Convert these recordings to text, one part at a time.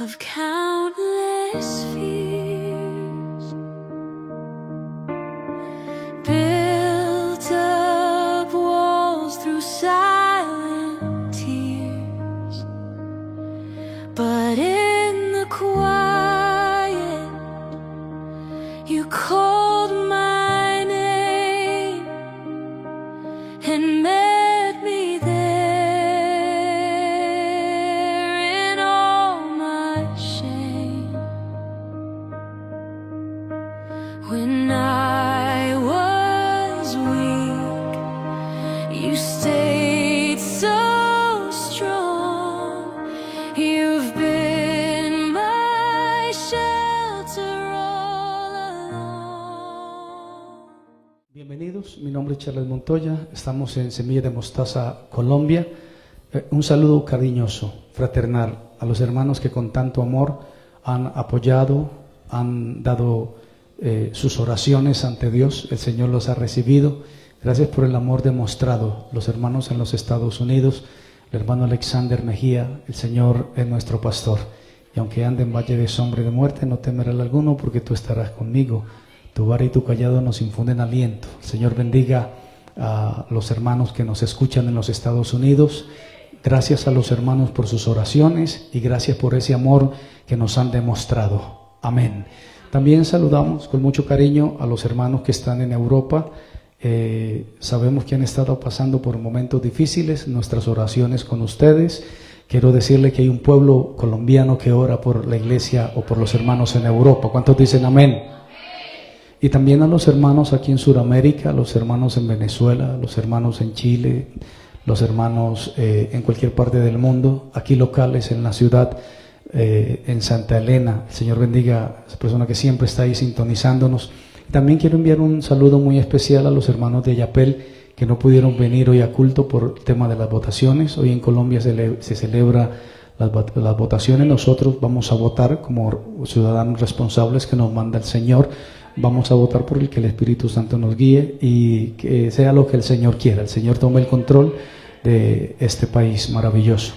of countless fears, built up walls through silent tears, but in the quiet you called my name and met me there in all my shame. When I was weak, you stayed so strong. You've been my shelter all along. Bienvenidos, mi nombre es Charles Montoya, estamos en Semilla de Mostaza, Colombia. Un saludo cariñoso, fraternal, a los hermanos que con tanto amor han apoyado, han dado sus oraciones ante Dios. El Señor los ha recibido. Gracias por el amor demostrado. Los hermanos en los Estados Unidos, el hermano Alexander Mejía, el Señor es nuestro pastor. Y aunque ande en valle de sombra y de muerte, no temerá alguno, porque tú estarás conmigo. Tu vara y tu callado nos infunden aliento. El Señor bendiga a los hermanos que nos escuchan en los Estados Unidos. Gracias a los hermanos por sus oraciones y gracias por ese amor que nos han demostrado. Amén. También saludamos con mucho cariño a los hermanos que están en Europa. Sabemos que han estado pasando por momentos difíciles. Nuestras oraciones con ustedes. Quiero decirle que hay un pueblo colombiano que ora por la iglesia o por los hermanos en Europa. ¿Cuántos dicen amén? Y también a los hermanos aquí en Sudamérica, los hermanos en Venezuela, los hermanos en Chile, los hermanos en cualquier parte del mundo, aquí locales en la ciudad, en Santa Elena. El Señor bendiga a esa persona que siempre está ahí sintonizándonos. También quiero enviar un saludo muy especial a los hermanos de Yapel que no pudieron venir hoy a culto por el tema de las votaciones. Hoy en Colombia se celebra las votaciones. Nosotros vamos a votar como ciudadanos responsables que nos manda el Señor. Vamos a votar por el que el Espíritu Santo nos guíe y que sea lo que el Señor quiera. El Señor tome el control de este país maravilloso.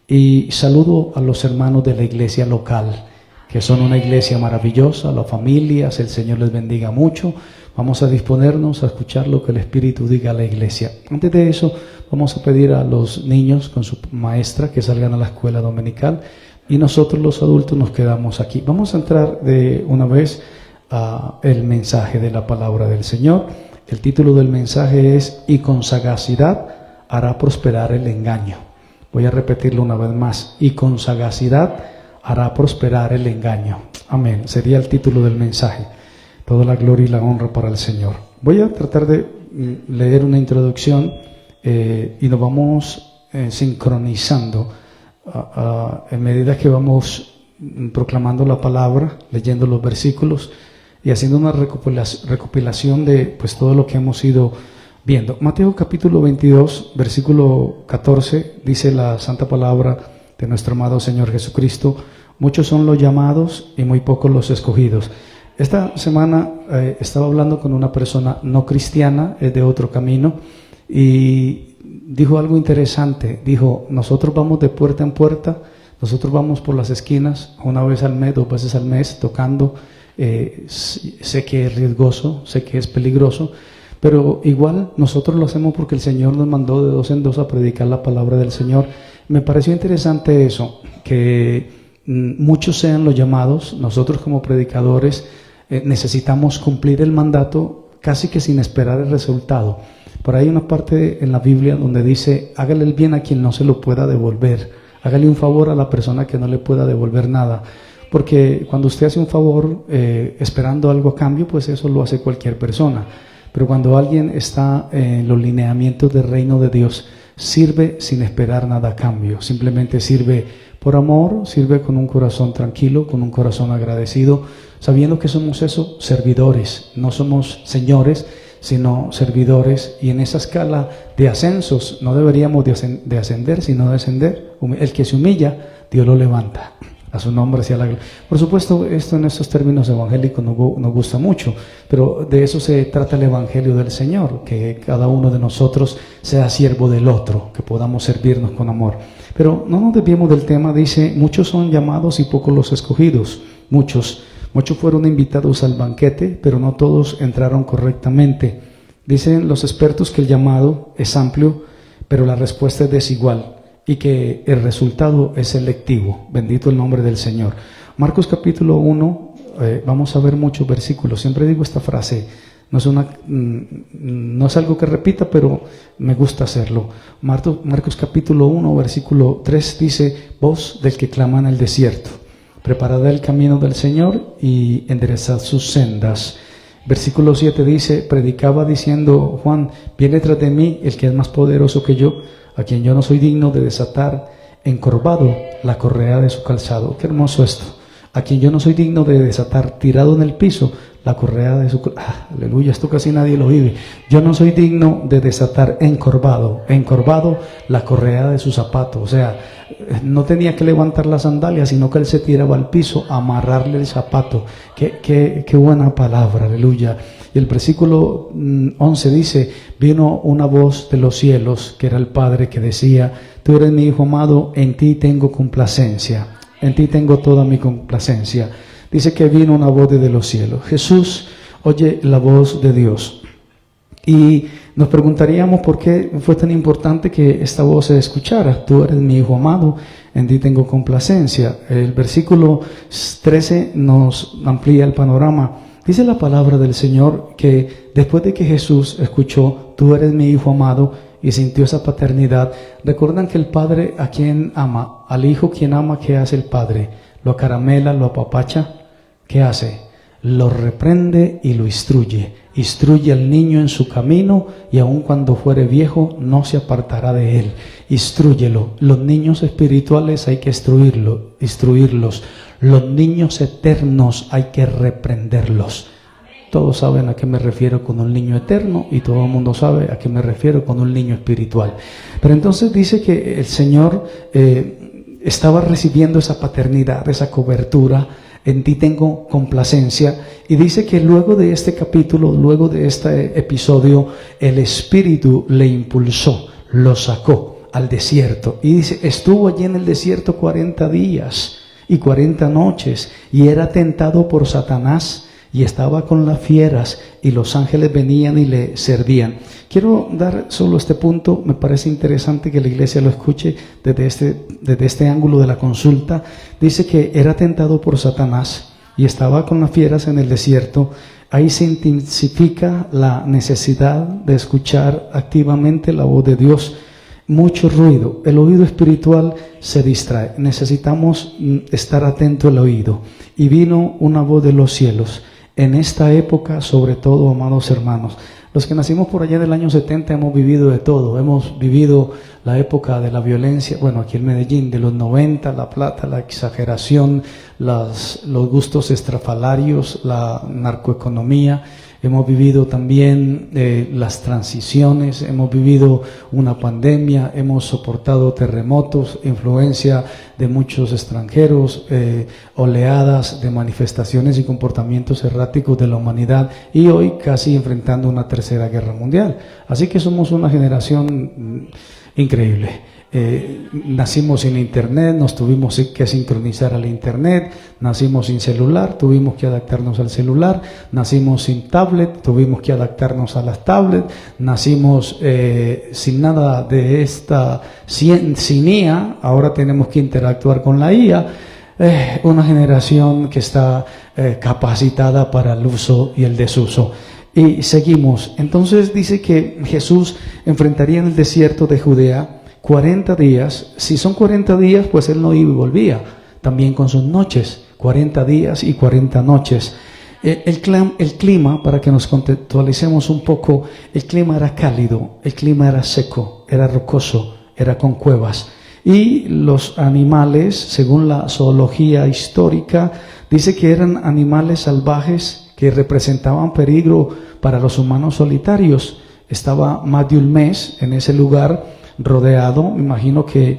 Y saludo a los hermanos de la iglesia local, que son una iglesia maravillosa, las familias, el Señor les bendiga mucho. Vamos a disponernos a escuchar lo que el Espíritu diga a la iglesia. Antes de eso, vamos a pedir a los niños con su maestra que salgan a la escuela dominical y nosotros los adultos nos quedamos aquí. Vamos a entrar de una vez el mensaje de la palabra del Señor. El título del mensaje es: y con sagacidad hará prosperar el engaño. Voy a repetirlo una vez más: y con sagacidad hará prosperar el engaño. Amén. Sería el título del mensaje. Toda la gloria y la honra para el Señor. Voy a tratar de leer una introducción y nos vamos sincronizando en medida que vamos proclamando la palabra, leyendo los versículos y haciendo una recopilación de pues todo lo que hemos ido viendo. Mateo capítulo 22, versículo 14, dice la santa palabra de nuestro amado Señor Jesucristo: muchos son los llamados y muy pocos los escogidos. Esta semana estaba hablando con una persona no cristiana, es de otro camino, y dijo algo interesante. Dijo: nosotros vamos de puerta en puerta, nosotros vamos por las esquinas una vez al mes, 2 veces al mes, tocando. Sé que es riesgoso, sé que es peligroso, pero igual nosotros lo hacemos porque el Señor nos mandó de 2 en 2 a predicar la palabra del Señor. Me pareció interesante eso, que muchos sean los llamados. Nosotros como predicadores necesitamos cumplir el mandato casi que sin esperar el resultado. Por ahí hay una parte en la Biblia donde dice: hágale el bien a quien no se lo pueda devolver, hágale un favor a la persona que no le pueda devolver nada. Porque cuando usted hace un favor esperando algo a cambio, pues eso lo hace cualquier persona. Pero cuando alguien está en los lineamientos del reino de Dios, sirve sin esperar nada a cambio. Simplemente sirve por amor, sirve con un corazón tranquilo, con un corazón agradecido, sabiendo que somos eso, servidores. No somos señores, sino servidores. Y en esa escala de ascensos no deberíamos de ascender, sino descender. El que se humilla, Dios lo levanta. A su nombre sea la gloria. Por supuesto, esto en estos términos evangélicos nos gusta mucho, pero de eso se trata el evangelio del Señor, que cada uno de nosotros sea siervo del otro, que podamos servirnos con amor. Pero no nos desviemos del tema. Dice, muchos son llamados y pocos los escogidos. Muchos fueron invitados al banquete, pero no todos entraron correctamente. Dicen los expertos que el llamado es amplio, pero la respuesta es desigual y que el resultado es selectivo. Bendito el nombre del Señor. Marcos capítulo 1, vamos a ver muchos versículos. Siempre digo esta frase, no es algo que repita, pero me gusta hacerlo. Marcos capítulo 1, versículo 3 dice, voz del que clama en el desierto, preparad el camino del Señor y enderezad sus sendas. Versículo 7 dice, predicaba diciendo Juan, viene tras de mí el que es más poderoso que yo, a quien yo no soy digno de desatar encorvado la correa de su calzado. Qué hermoso esto. A quien yo no soy digno de desatar tirado en el piso la correa de su... aleluya, esto casi nadie lo vive. Yo no soy digno de desatar encorvado la correa de su zapato. O sea, no tenía que levantar las sandalias, sino que él se tiraba al piso a amarrarle el zapato. Qué buena palabra, aleluya. Y el versículo 11 dice, vino una voz de los cielos, que era el Padre, que decía, tú eres mi Hijo amado, en ti tengo complacencia. En ti tengo toda mi complacencia. Dice que vino una voz de los cielos. Jesús oye la voz de Dios. Y nos preguntaríamos por qué fue tan importante que esta voz se escuchara. Tú eres mi Hijo amado, en ti tengo complacencia. El versículo 13 nos amplía el panorama. Dice la palabra del Señor que después de que Jesús escuchó, tú eres mi Hijo amado, y sintió esa paternidad, recuerdan que el Padre a quien ama, al Hijo quien ama, ¿qué hace el Padre? Lo acaramela, lo apapacha, ¿qué hace? Lo reprende y lo instruye. Instruye al niño en su camino y aun cuando fuere viejo no se apartará de él. Instrúyelo. Los niños espirituales hay que instruirlos. Los niños eternos hay que reprenderlos. Todos saben a qué me refiero con un niño eterno y todo el mundo sabe a qué me refiero con un niño espiritual. Pero entonces dice que el Señor estaba recibiendo esa paternidad, esa cobertura. En ti tengo complacencia. Y dice que luego de este capítulo, luego de este episodio, el Espíritu le impulsó, lo sacó al desierto. Y dice, estuvo allí en el desierto 40 días y 40 noches y era tentado por Satanás. Y estaba con las fieras y los ángeles venían y le servían. Quiero dar solo este punto, me parece interesante que la iglesia lo escuche desde este ángulo de la consulta. Dice que era tentado por Satanás y estaba con las fieras en el desierto. Ahí se intensifica la necesidad de escuchar activamente la voz de Dios. Mucho ruido, el oído espiritual se distrae, necesitamos estar atento al oído. Y vino una voz de los cielos. En esta época, sobre todo, amados hermanos, los que nacimos por allá del año 70 hemos vivido de todo. Hemos vivido la época de la violencia, bueno, aquí en Medellín, de los 90, la plata, la exageración, los gustos estrafalarios, la narcoeconomía. Hemos vivido también las transiciones, hemos vivido una pandemia, hemos soportado terremotos, influencia de muchos extranjeros, oleadas de manifestaciones y comportamientos erráticos de la humanidad y hoy casi enfrentando una tercera guerra mundial. Así que somos una generación increíble. Nacimos sin internet, nos tuvimos que sincronizar al internet, nacimos sin celular, tuvimos que adaptarnos al celular, nacimos sin tablet, tuvimos que adaptarnos a las tablets, nacimos sin nada de esta, sin IA, ahora tenemos que interactuar con la IA. Una generación que está capacitada para el uso y el desuso. Y seguimos. Entonces dice que Jesús enfrentaría en el desierto de Judea 40 días, si son 40 días, pues él no iba y volvía, también con sus noches, 40 días y 40 noches. El clima, para que nos contextualicemos un poco, el clima era cálido, el clima era seco, era rocoso, era con cuevas. Y los animales, según la zoología histórica, dice que eran animales salvajes que representaban peligro para los humanos solitarios. Estaba más de un mes en ese lugar, rodeado, me imagino que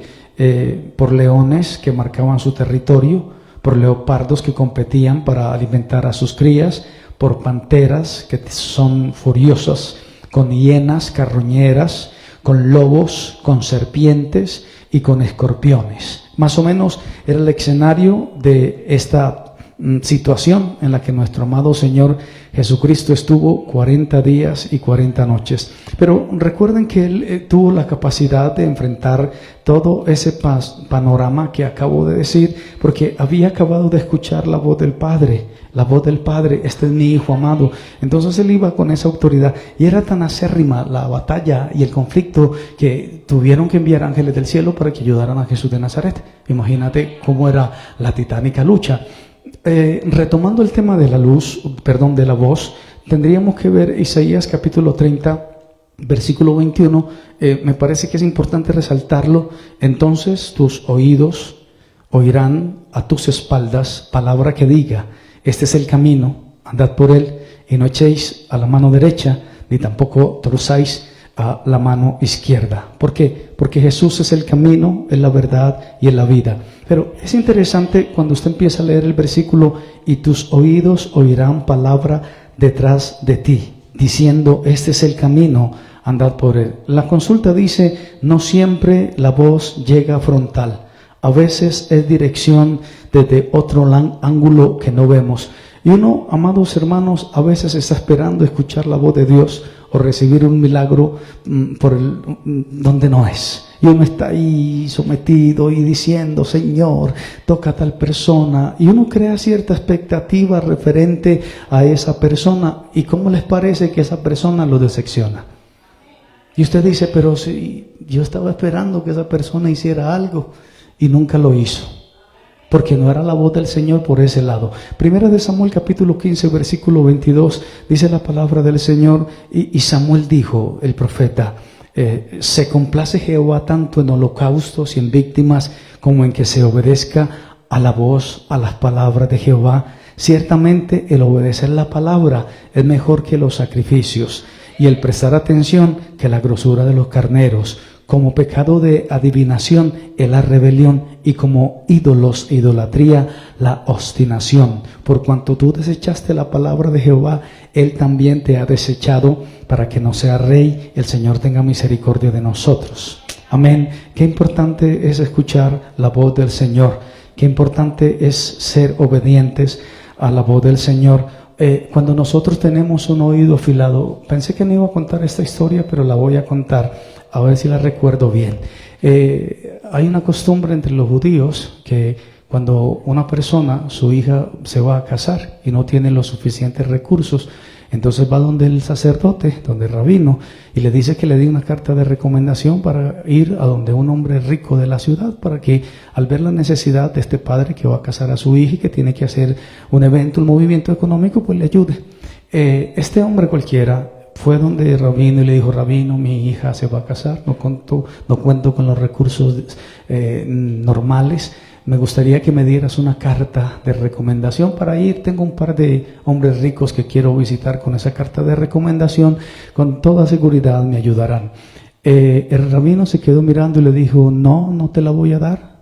por leones que marcaban su territorio, por leopardos que competían para alimentar a sus crías, por panteras que son furiosas, con hienas carroñeras, con lobos, con serpientes y con escorpiones. Más o menos era el escenario de esta situación en la que nuestro amado Señor Jesucristo estuvo 40 días y 40 noches. Pero recuerden que Él tuvo la capacidad de enfrentar todo ese panorama que acabo de decir, porque había acabado de escuchar la voz del Padre. La voz del Padre, este es mi Hijo amado. Entonces Él iba con esa autoridad y era tan acérrima la batalla y el conflicto que tuvieron que enviar ángeles del cielo para que ayudaran a Jesús de Nazaret. Imagínate cómo era la titánica lucha. Retomando el tema de de la voz, tendríamos que ver Isaías capítulo 30, versículo 21. Me parece que es importante resaltarlo. Entonces tus oídos oirán a tus espaldas palabra que diga: este es el camino, andad por él, y no echéis a la mano derecha, ni tampoco torzáis a la mano izquierda. ¿Por qué? Porque Jesús es el camino, es la verdad y es la vida. Pero es interesante cuando usted empieza a leer el versículo: y tus oídos oirán palabra detrás de ti, diciendo: este es el camino, andad por él. La consulta dice: no siempre la voz llega frontal. A veces es dirección desde otro ángulo que no vemos. Y uno, amados hermanos, a veces está esperando escuchar la voz de Dios o recibir un milagro donde no es. Y uno está ahí sometido y diciendo: Señor, toca a tal persona. Y uno crea cierta expectativa referente a esa persona. ¿Y cómo les parece que esa persona lo decepciona? Y usted dice: pero si yo estaba esperando que esa persona hiciera algo y nunca lo hizo, porque no era la voz del Señor por ese lado. Primera de Samuel capítulo 15 versículo 22 dice la palabra del Señor: y Samuel dijo, el profeta, se complace Jehová tanto en holocaustos y en víctimas como en que se obedezca a la voz, a las palabras de Jehová. Ciertamente el obedecer la palabra es mejor que los sacrificios, y el prestar atención que la grosura de los carneros. Como pecado de adivinación es la rebelión, y como ídolos, idolatría, la obstinación. Por cuanto tú desechaste la palabra de Jehová, Él también te ha desechado, para que no sea rey. El Señor tenga misericordia de nosotros. Amén. Qué importante es escuchar la voz del Señor. Qué importante es ser obedientes a la voz del Señor. Cuando nosotros tenemos un oído afilado, pensé que no iba a contar esta historia, pero la voy a contar. A ver si la recuerdo bien. Hay una costumbre entre los judíos que cuando una persona, su hija, se va a casar y no tiene los suficientes recursos, entonces va donde el sacerdote, donde el rabino, y le dice que le dé una carta de recomendación para ir a donde un hombre rico de la ciudad, para que al ver la necesidad de este padre que va a casar a su hija y que tiene que hacer un evento, un movimiento económico, pues le ayude. Este hombre cualquiera fue donde el rabino y le dijo: rabino, mi hija se va a casar, no cuento con los recursos normales, me gustaría que me dieras una carta de recomendación para ir. Tengo un par de hombres ricos que quiero visitar con esa carta de recomendación, con toda seguridad me ayudarán. El rabino se quedó mirando y le dijo: no te la voy a dar.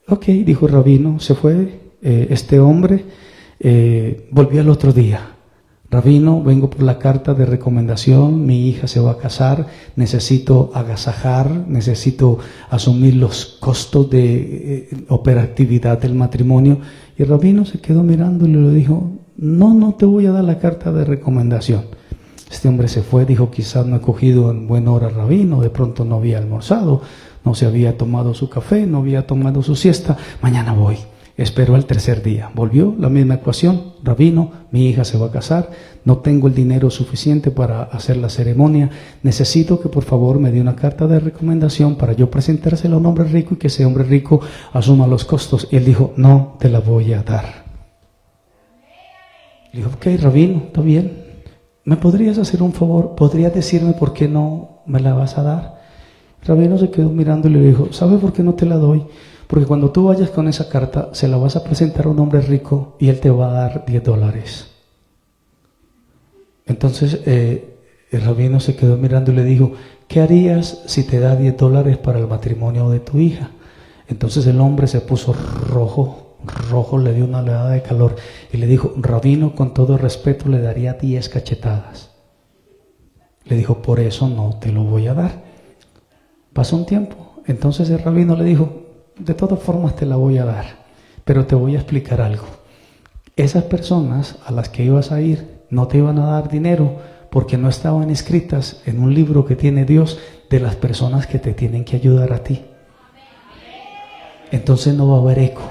Ok, dijo el rabino, se fue. Este hombre volvió al otro día. Rabino, vengo por la carta de recomendación, mi hija se va a casar, necesito agasajar, necesito asumir los costos de operatividad del matrimonio. Y el rabino se quedó mirándole y le dijo: no te voy a dar la carta de recomendación. Este hombre se fue, dijo: quizás no he cogido en buena hora al rabino, de pronto no había almorzado, no se había tomado su café, no había tomado su siesta, mañana voy. Esperó el tercer día, volvió, la misma ecuación: rabino, mi hija se va a casar, no tengo el dinero suficiente para hacer la ceremonia, necesito que por favor me dé una carta de recomendación para yo presentársela a un hombre rico y que ese hombre rico asuma los costos. Y él dijo: no te la voy a dar. Le dijo: ok, rabino, está bien, ¿me podrías hacer un favor? ¿Podrías decirme por qué no me la vas a dar? El rabino se quedó mirando y le dijo: ¿sabes por qué no te la doy? Porque cuando tú vayas con esa carta, se la vas a presentar a un hombre rico y él te va a dar $10. Entonces el rabino se quedó mirando y le dijo: ¿qué harías si te da $10 para el matrimonio de tu hija? Entonces el hombre se puso rojo, le dio una oleada de calor y le dijo: rabino, con todo respeto le daría 10 cachetadas. Le dijo, por eso no te lo voy a dar. Pasó un tiempo, entonces el rabino le dijo, de todas formas te la voy a dar, pero te voy a explicar algo. Esas personas a las que ibas a ir no te iban a dar dinero porque no estaban escritas en un libro que tiene Dios de las personas que te tienen que ayudar a ti. Entonces no va a haber eco,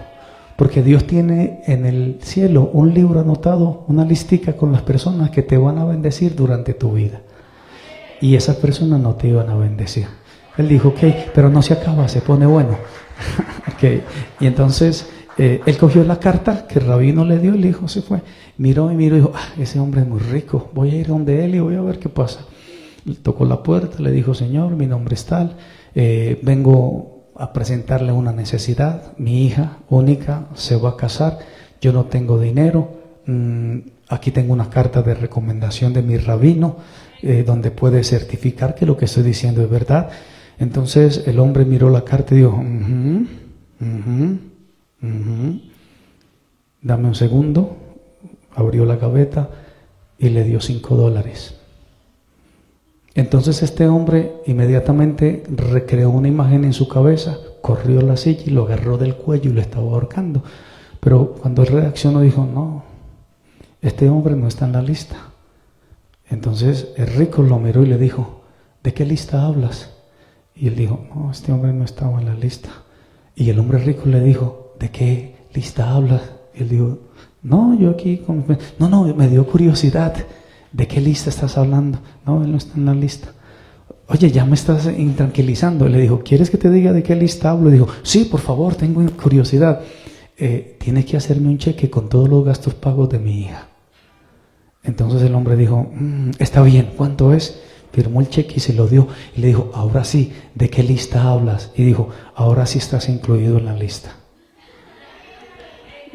porque Dios tiene en el cielo un libro anotado, una listica con las personas que te van a bendecir durante tu vida. Y esas personas no te iban a bendecir. Él dijo, ok, pero no se acaba, se pone bueno. Okay. Y entonces él cogió la carta que el rabino le dio y le dijo, se fue. Miró y dijo, ese hombre es muy rico, voy a ir donde él y voy a ver qué pasa. Tocó la puerta, le dijo, Señor, mi nombre es tal, vengo a presentarle una necesidad. Mi hija única se va a casar, yo no tengo dinero, aquí tengo una carta de recomendación de mi rabino, donde puede certificar que lo que estoy diciendo es verdad. Entonces el hombre miró la carta y dijo, dame un segundo. Abrió la gaveta y le dio $5. Entonces este hombre inmediatamente recreó una imagen en su cabeza, corrió a la silla y lo agarró del cuello y lo estaba ahorcando. Pero cuando él reaccionó dijo, no, este hombre no está en la lista. Entonces el rico lo miró y le dijo, ¿de qué lista hablas? Y él dijo, no, este hombre no estaba en la lista. Y el hombre rico le dijo, ¿de qué lista hablas? Y él dijo, no, yo aquí, no, me dio curiosidad, ¿de qué lista estás hablando? No, él no está en la lista. Oye, ya me estás intranquilizando. Le dijo, ¿quieres que te diga de qué lista hablo? Le dijo, sí, por favor, tengo curiosidad. Tienes que hacerme un cheque con todos los gastos pagos de mi hija. Entonces el hombre dijo, está bien, ¿cuánto es? Firmó el cheque y se lo dio. Y le dijo, ahora sí, ¿de qué lista hablas? Y dijo, ahora sí estás incluido en la lista.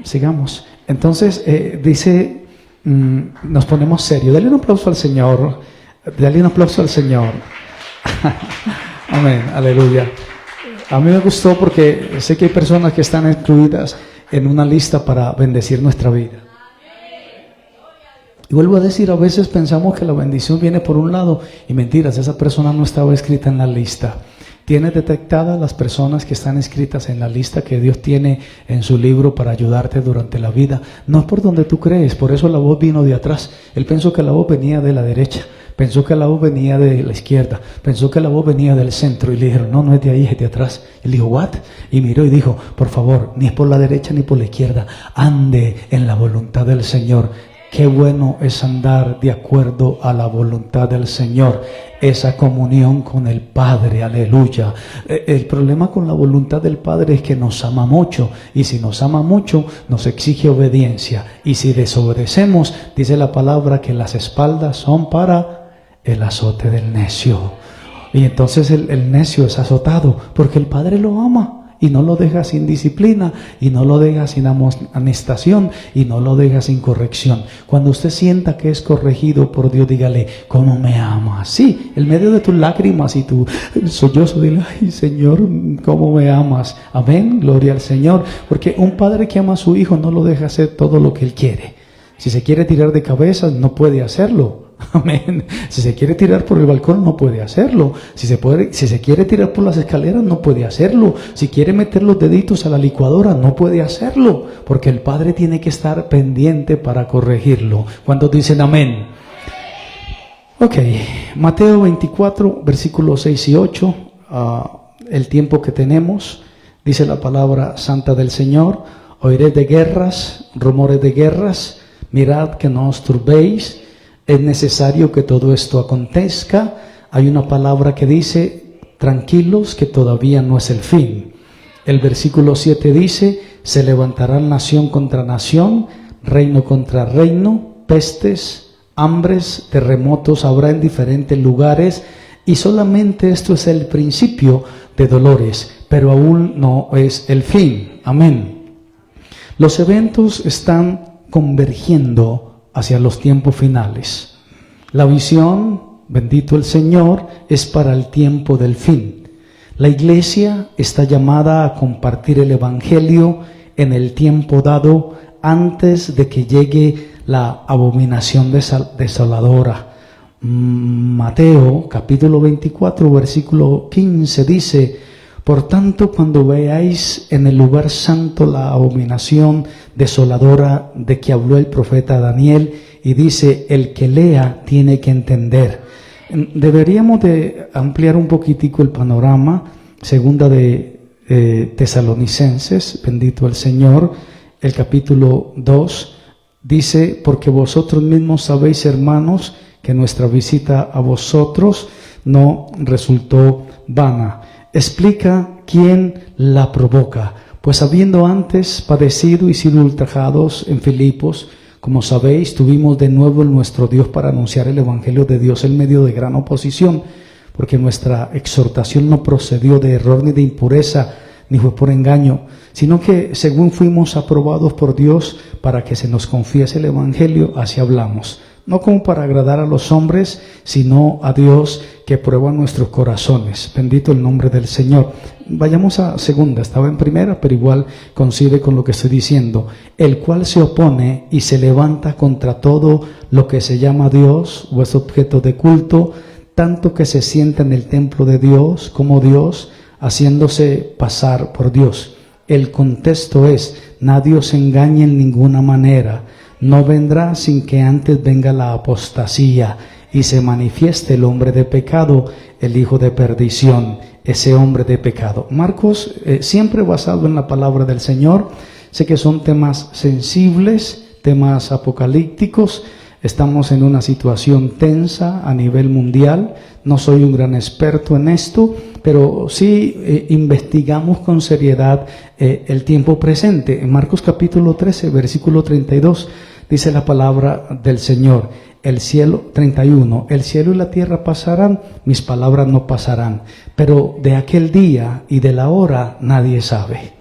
Sigamos. Entonces dice, nos ponemos serios. Dale un aplauso al Señor. Dale un aplauso al Señor. Amén, aleluya. A mí me gustó porque sé que hay personas que están incluidas en una lista para bendecir nuestra vida. Y vuelvo a decir, a veces pensamos que la bendición viene por un lado y mentiras, esa persona no estaba escrita en la lista. Tienes detectadas las personas que están escritas en la lista que Dios tiene en su libro para ayudarte durante la vida. No es por donde tú crees, por eso la voz vino de atrás. Él pensó que la voz venía de la derecha, pensó que la voz venía de la izquierda, pensó que la voz venía del centro y le dijeron, no, no es de ahí, es de atrás. Él dijo, ¿what? Y miró y dijo, por favor, ni es por la derecha ni por la izquierda, ande en la voluntad del Señor. Qué bueno es andar de acuerdo a la voluntad del Señor, esa comunión con el Padre, aleluya. El problema con la voluntad del Padre es que nos ama mucho, y si nos ama mucho, nos exige obediencia, y si desobedecemos, dice la palabra que las espaldas son para el azote del necio. Y entonces el necio es azotado, porque el Padre lo ama. Y no lo deja sin disciplina, y no lo deja sin amonestación, y no lo deja sin corrección. Cuando usted sienta que es corregido por Dios, dígale, ¿cómo me amas? Sí, en medio de tus lágrimas y tu sollozo, dile, ay Señor, ¿cómo me amas? Amén, gloria al Señor. Porque un padre que ama a su hijo no lo deja hacer todo lo que él quiere. Si se quiere tirar de cabeza, no puede hacerlo. Amén. Si se quiere tirar por el balcón, no puede hacerlo. Si se quiere tirar por las escaleras, no puede hacerlo. Si quiere meter los deditos a la licuadora, no puede hacerlo, porque el Padre tiene que estar pendiente para corregirlo. ¿Cuántos dicen amén? Ok, Mateo 24, versículos 6 y 8, el tiempo que tenemos, dice la palabra santa del Señor, oiréis de guerras, rumores de guerras, mirad que no os turbéis. Es necesario que todo esto acontezca. Hay una palabra que dice, tranquilos, que todavía no es el fin. El versículo 7 dice, se levantará nación contra nación, reino contra reino, pestes, hambres, terremotos habrá en diferentes lugares, y solamente esto es el principio de dolores, pero aún no es el fin. Amén. Los eventos están convergiendo hacia los tiempos finales. La visión, bendito el Señor, es para el tiempo del fin. La iglesia está llamada a compartir el evangelio en el tiempo dado antes de que llegue la abominación desoladora. Mateo capítulo 24 versículo 15 dice: por tanto, cuando veáis en el lugar santo la abominación desoladora de que habló el profeta Daniel, y dice, el que lea tiene que entender. Deberíamos de ampliar un poquitico el panorama. Segunda de Tesalonicenses, bendito el Señor, el capítulo 2, dice, porque vosotros mismos sabéis, hermanos, que nuestra visita a vosotros no resultó vana. Explica quién la provoca, pues habiendo antes padecido y sido ultrajados en Filipos, como sabéis, tuvimos de nuevo en nuestro Dios para anunciar el Evangelio de Dios en medio de gran oposición, porque nuestra exhortación no procedió de error ni de impureza, ni fue por engaño, sino que según fuimos aprobados por Dios para que se nos confiese el Evangelio, así hablamos. No como para agradar a los hombres, sino a Dios que prueba nuestros corazones. Bendito el nombre del Señor. Vayamos a segunda, estaba en primera, pero igual coincide con lo que estoy diciendo. El cual se opone y se levanta contra todo lo que se llama Dios o es objeto de culto, tanto que se sienta en el templo de Dios como Dios, haciéndose pasar por Dios. El contexto es, nadie os engañe en ninguna manera. No vendrá sin que antes venga la apostasía y se manifieste el hombre de pecado, el hijo de perdición, ese hombre de pecado. Marcos, siempre basado en la palabra del Señor. Sé que son temas sensibles, temas apocalípticos. Estamos en una situación tensa a nivel mundial. No soy un gran experto en esto, pero sí investigamos con seriedad el tiempo presente. En Marcos capítulo 13, versículo 32, dice la palabra del Señor, el cielo, 31, el cielo y la tierra pasarán, mis palabras no pasarán, pero de aquel día y de la hora nadie sabe.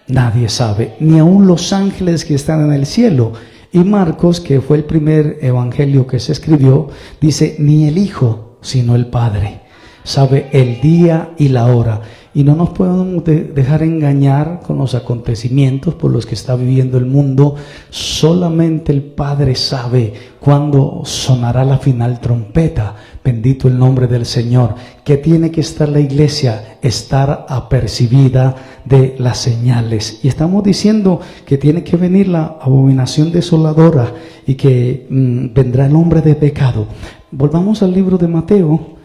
Nadie sabe, ni aun los ángeles que están en el cielo. Y Marcos, que fue el primer evangelio que se escribió, dice, ni el Hijo, sino el Padre sabe el día y la hora. Y no nos podemos dejar engañar con los acontecimientos por los que está viviendo el mundo. Solamente el Padre sabe cuándo sonará la final trompeta. Bendito el nombre del Señor. ¿Qué tiene que estar la iglesia? Estar apercibida de las señales. Y estamos diciendo que tiene que venir la abominación desoladora y que vendrá el hombre de pecado. Volvamos al libro de Mateo.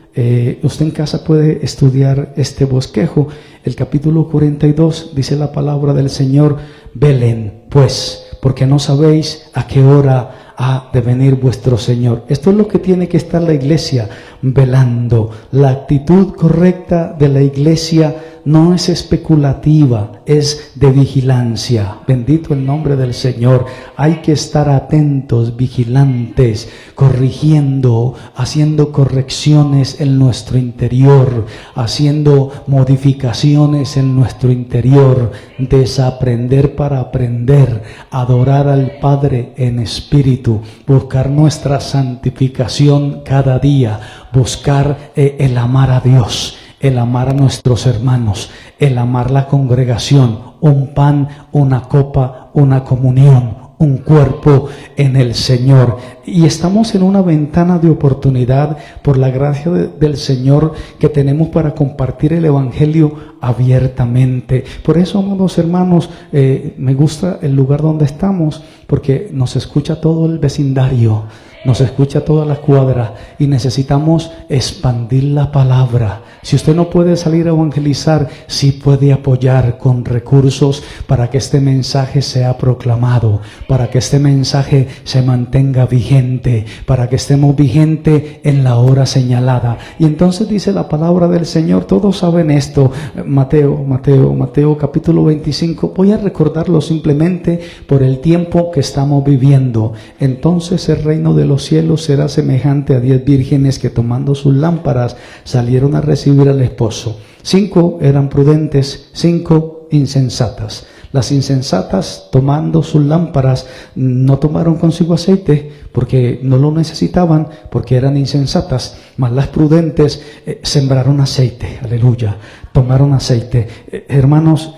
Usted en casa puede estudiar este bosquejo. El capítulo 42 dice la palabra del Señor: velen pues, porque no sabéis a qué hora ha de venir vuestro Señor. Esto es lo que tiene que estar la iglesia velando. La actitud correcta de la iglesia no es especulativa, es de vigilancia. Bendito el nombre del Señor. Hay que estar atentos, vigilantes, corrigiendo, haciendo correcciones en nuestro interior, haciendo modificaciones en nuestro interior, desaprender para aprender, adorar al Padre en espíritu, buscar nuestra santificación cada día, buscar el amar a Dios, el amar a nuestros hermanos, el amar la congregación, un pan, una copa, una comunión, un cuerpo en el Señor. Y estamos en una ventana de oportunidad por la gracia del Señor que tenemos para compartir el Evangelio abiertamente. Por eso, amados hermanos, me gusta el lugar donde estamos, porque nos escucha todo el vecindario, nos escucha toda la cuadra y necesitamos expandir la palabra. Si usted no puede salir a evangelizar, sí puede apoyar con recursos para que este mensaje sea proclamado, para que este mensaje se mantenga vigente, para que estemos vigente en la hora señalada. Y entonces dice la palabra del Señor, todos saben esto, Mateo capítulo 25, voy a recordarlo simplemente por el tiempo que estamos viviendo. Entonces el reino de los cielos será semejante a 10 vírgenes que tomando sus lámparas salieron a recibir al esposo. 5 eran prudentes, 5 insensatas. Las insensatas, tomando sus lámparas, no tomaron consigo aceite porque no lo necesitaban, porque eran insensatas. Mas las prudentes sembraron aceite, aleluya, tomaron aceite. Hermanos,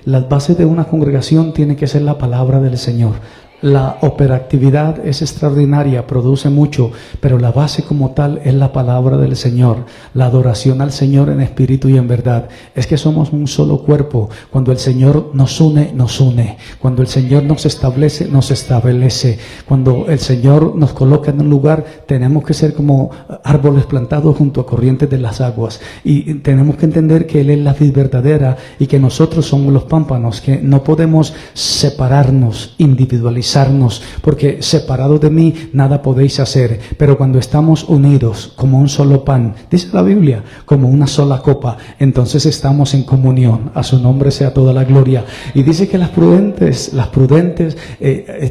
las bases de una congregación tienen que ser la palabra del Señor. La operatividad es extraordinaria, produce mucho, pero la base como tal es la palabra del Señor, la adoración al Señor en espíritu y en verdad. Es que somos un solo cuerpo. Cuando el Señor nos une, nos une. Cuando el Señor nos establece, nos establece. Cuando el Señor nos coloca en un lugar, tenemos que ser como árboles plantados junto a corrientes de las aguas. Y tenemos que entender que Él es la vid verdadera y que nosotros somos los pámpanos, que no podemos separarnos, individualizarnos, porque separados de mí nada podéis hacer, pero cuando estamos unidos como un solo pan, dice la Biblia, como una sola copa, entonces estamos en comunión. A su nombre sea toda la gloria. Y dice que las prudentes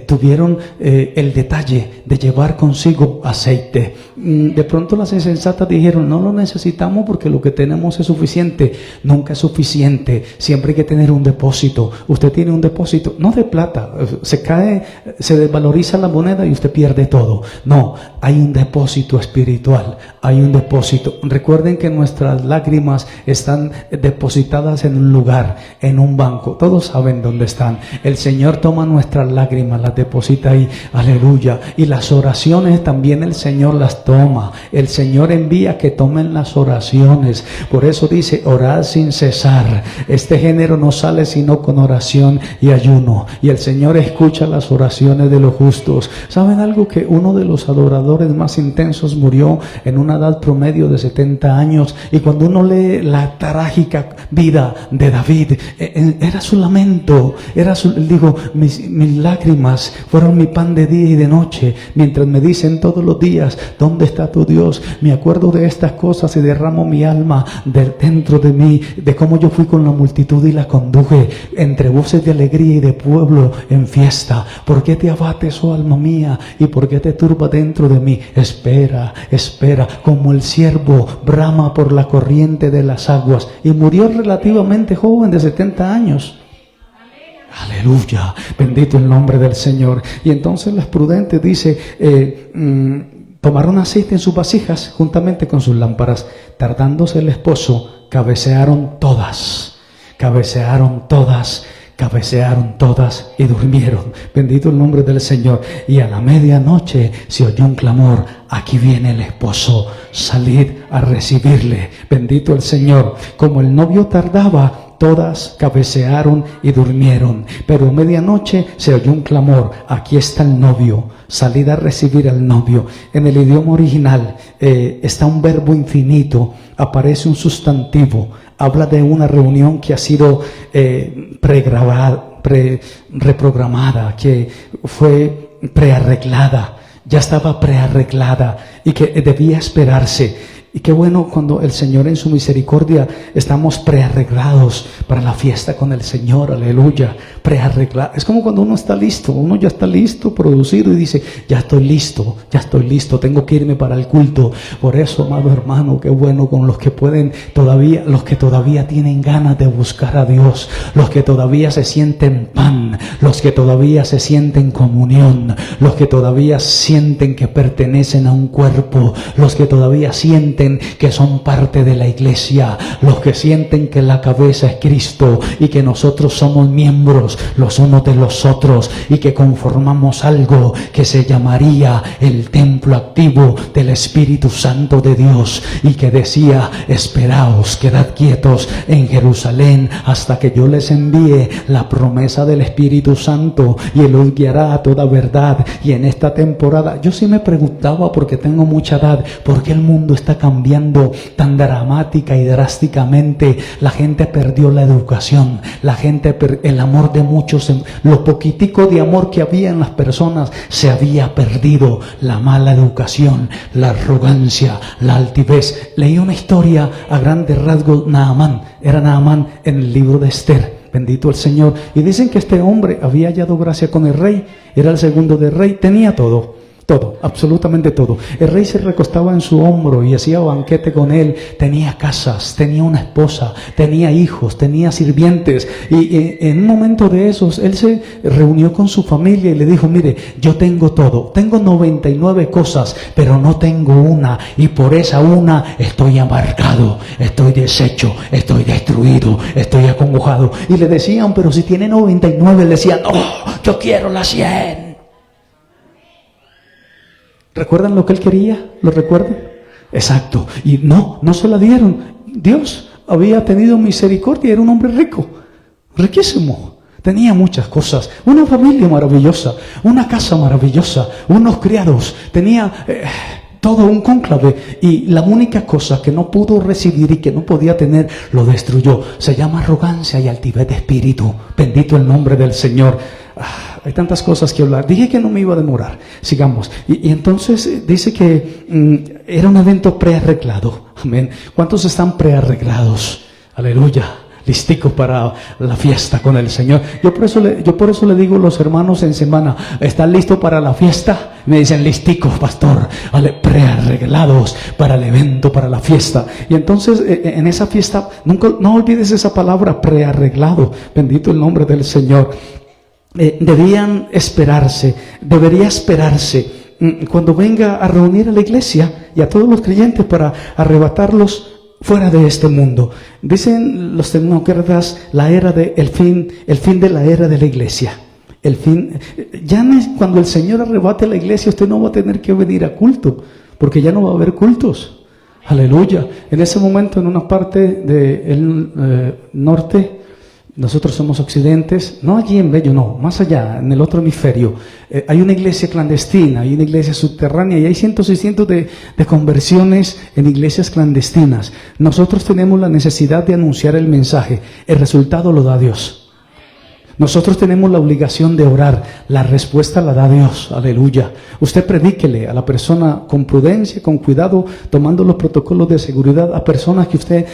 tuvieron el detalle de llevar consigo aceite. De pronto las insensatas dijeron, no lo necesitamos porque lo que tenemos es suficiente. Nunca es suficiente, siempre hay que tener un depósito. Usted tiene un depósito, no de plata, se cae, se desvaloriza la moneda y usted pierde todo. No, hay un depósito espiritual, hay un depósito. Recuerden que nuestras lágrimas están depositadas en un lugar, en un banco. Todos saben dónde están. El Señor toma nuestras lágrimas, las deposita ahí, aleluya. Y las oraciones también el Señor las toma. El Señor envía que tomen las oraciones. Por eso dice, orad sin cesar. Este género no sale sino con oración y ayuno. Y el Señor escucha las oraciones de los justos. ¿Saben algo? Que uno de los adoradores más intensos murió en una edad promedio de 70 años. Y cuando uno lee la trágica vida de David, era su lamento, mis lágrimas fueron mi pan de día y de noche, mientras me dicen todos los días, ¿dónde está tu Dios? Me acuerdo de estas cosas y derramo mi alma dentro de mí, de cómo yo fui con la multitud y la conduje entre voces de alegría y de pueblo en fiesta. ¿Por qué te abates, oh alma mía? ¿Y por qué te turba dentro de mí? Espera, espera, como el ciervo brama por la corriente de las aguas. Y murió relativamente joven, de 70 años. Aleluya, bendito el nombre del Señor. Y entonces las prudentes dice, tomaron aceite en sus vasijas juntamente con sus lámparas. Tardándose el esposo, cabecearon todas y durmieron. Bendito el nombre del Señor. Y a la medianoche se oyó un clamor, aquí viene el esposo, salid a recibirle. Bendito el Señor. Como el novio tardaba, todas cabecearon y durmieron. Pero a medianoche se oyó un clamor, aquí está el novio, salid a recibir al novio. En el idioma original está un verbo infinito, aparece un sustantivo, habla de una reunión que ha sido reprogramada, que fue prearreglada, ya estaba prearreglada y que debía esperarse. Y qué bueno cuando el Señor en su misericordia estamos prearreglados para la fiesta con el Señor, aleluya, prearreglado. Es como cuando uno está listo, uno ya está listo, producido y dice, ya estoy listo, tengo que irme para el culto. Por eso, amado hermano, qué bueno con los que pueden todavía, los que todavía tienen ganas de buscar a Dios, los que todavía se sienten pan, los que todavía se sienten comunión, los que todavía sienten que pertenecen a un cuerpo, los que todavía sienten que son parte de la iglesia, los que sienten que la cabeza es Cristo y que nosotros somos miembros los unos de los otros y que conformamos algo que se llamaría el templo activo del Espíritu Santo de Dios, y que decía, esperaos, quedad quietos en Jerusalén hasta que yo les envíe la promesa del Espíritu Santo y Él os guiará a toda verdad. Y en esta temporada yo sí me preguntaba, porque tengo mucha edad, ¿por qué el mundo está cambiando tan dramática y drásticamente? La gente perdió la educación, la gente el amor de muchos, lo poquitico de amor que había en las personas se había perdido. La mala educación, la arrogancia, la altivez. Leí una historia a grandes rasgos. Era Naamán en el libro de Esther. Bendito el Señor. Y dicen que este hombre había hallado gracia con el rey, era el segundo del rey, tenía todo, absolutamente todo. El rey se recostaba en su hombro y hacía banquete con él. Tenía casas, tenía una esposa, tenía hijos, tenía sirvientes. Y en un momento de esos, él se reunió con su familia y le dijo, mire, yo tengo todo, tengo 99 cosas, pero no tengo una, y por esa una estoy amargado, estoy deshecho, estoy destruido, estoy acongojado. Y le decían, pero si tiene 99, le decían, no, yo quiero las 100. ¿Recuerdan lo que él quería? ¿Lo recuerdan? Exacto. Y no se la dieron. Dios había tenido misericordia, era un hombre rico, riquísimo. Tenía muchas cosas, una familia maravillosa, una casa maravillosa, unos criados, tenía todo un cónclave, y la única cosa que no pudo recibir y que no podía tener, lo destruyó. Se llama arrogancia y altivez de espíritu. Bendito el nombre del Señor. Hay tantas cosas que hablar. Dije que no me iba a demorar. Sigamos. Y entonces dice que era un evento prearreglado. Amén. ¿Cuántos están prearreglados? Aleluya. Listicos para la fiesta con el Señor. Yo por eso le digo a los hermanos en semana, ¿están listos para la fiesta? Me dicen, listicos, pastor, prearreglados para el evento, para la fiesta. Y entonces en esa fiesta, no olvides esa palabra, prearreglado. Bendito el nombre del Señor. Debería esperarse cuando venga a reunir a la iglesia y a todos los creyentes para arrebatarlos fuera de este mundo. Dicen los tecnócratas, el fin de la era de la iglesia. El fin, cuando el Señor arrebate la iglesia, usted no va a tener que venir a culto, porque ya no va a haber cultos. Aleluya. En ese momento, en una parte del norte, nosotros somos occidentes, no allí en Bello, no, más allá, en el otro hemisferio, hay una iglesia clandestina, hay una iglesia subterránea, y hay cientos y cientos de conversiones en iglesias clandestinas. Nosotros tenemos la necesidad de anunciar el mensaje, el resultado lo da Dios. Nosotros tenemos la obligación de orar, la respuesta la da Dios, aleluya. Usted predíquele a la persona con prudencia, con cuidado, tomando los protocolos de seguridad, a personas que usted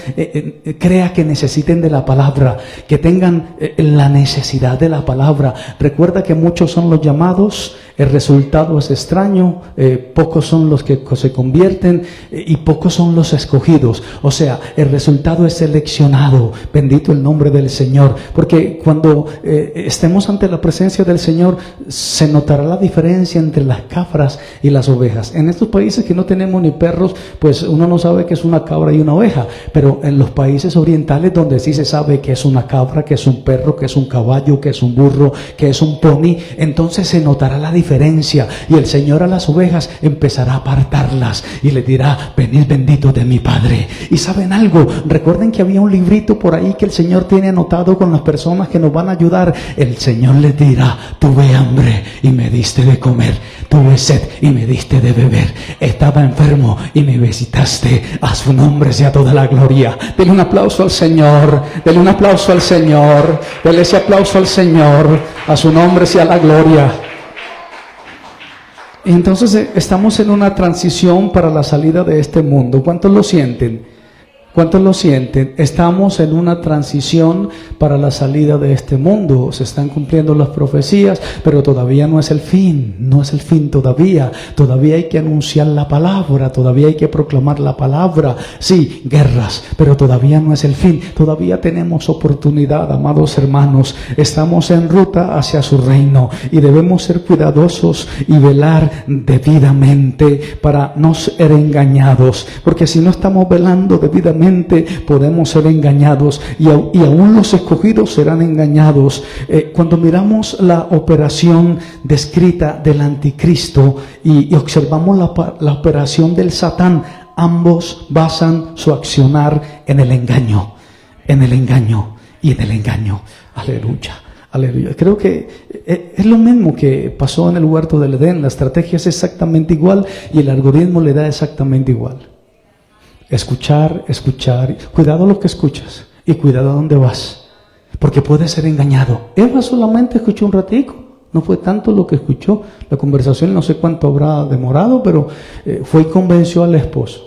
crea que necesiten de la palabra, que tengan la necesidad de la palabra. Recuerda que muchos son los llamados, el resultado es extraño, pocos son los que se convierten y pocos son los escogidos. O sea, el resultado es seleccionado. Bendito el nombre del Señor, porque cuando estemos ante la presencia del Señor, se notará la diferencia entre las cabras y las ovejas. En estos países que no tenemos ni perros, pues uno no sabe que es una cabra y una oveja, pero en los países orientales donde sí se sabe que es una cabra, que es un perro, que es un caballo, que es un burro, que es un pony, entonces se notará la diferencia, y el Señor a las ovejas empezará a apartarlas y le dirá, venid benditos de mi Padre. Y ¿saben algo? Recuerden que había un librito por ahí que el Señor tiene anotado con las personas que nos van a ayudar. El Señor les dirá, tuve hambre y me diste de comer, tuve sed y me diste de beber, estaba enfermo y me visitaste. A su nombre sea toda la gloria. Denle un aplauso al Señor, denle un aplauso al Señor, denle ese aplauso al Señor. A su nombre sea la gloria. Y entonces estamos en una transición para la salida de este mundo. ¿Cuántos lo sienten? ¿Cuántos lo sienten? Estamos en una transición para la salida de este mundo. Se están cumpliendo las profecías, pero todavía no es el fin. No es el fin todavía. Todavía hay que anunciar la palabra. Todavía hay que proclamar la palabra. Sí, guerras, pero todavía no es el fin. Todavía tenemos oportunidad, amados hermanos. Estamos en ruta hacia su reino y debemos ser cuidadosos y velar debidamente para no ser engañados. Porque si no estamos velando debidamente, podemos ser engañados, y aún los escogidos serán engañados. Cuando miramos la operación descrita del anticristo y observamos la operación del Satán, ambos basan su accionar en el engaño y en el engaño. Aleluya. Aleluya. Creo que es lo mismo que pasó en el huerto del Edén. La estrategia es exactamente igual y el algoritmo le da exactamente igual. Escuchar, cuidado lo que escuchas y cuidado a dónde vas, porque puedes ser engañado. Eva solamente escuchó un ratico, no fue tanto lo que escuchó. La conversación no sé cuánto habrá demorado, pero fue y convenció al esposo.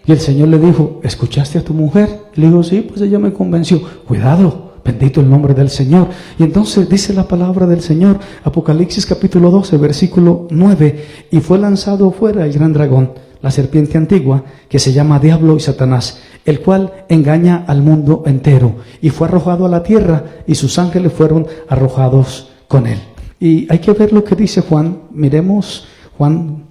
Y el Señor le dijo, ¿escuchaste a tu mujer? Le dijo, sí, pues ella me convenció. Cuidado, bendito el nombre del Señor. Y entonces dice la palabra del Señor, Apocalipsis capítulo 12, versículo 9, y fue lanzado fuera el gran dragón, la serpiente antigua, que se llama Diablo y Satanás, el cual engaña al mundo entero, y fue arrojado a la tierra, y sus ángeles fueron arrojados con él. Y hay que ver lo que dice Juan. Miremos Juan,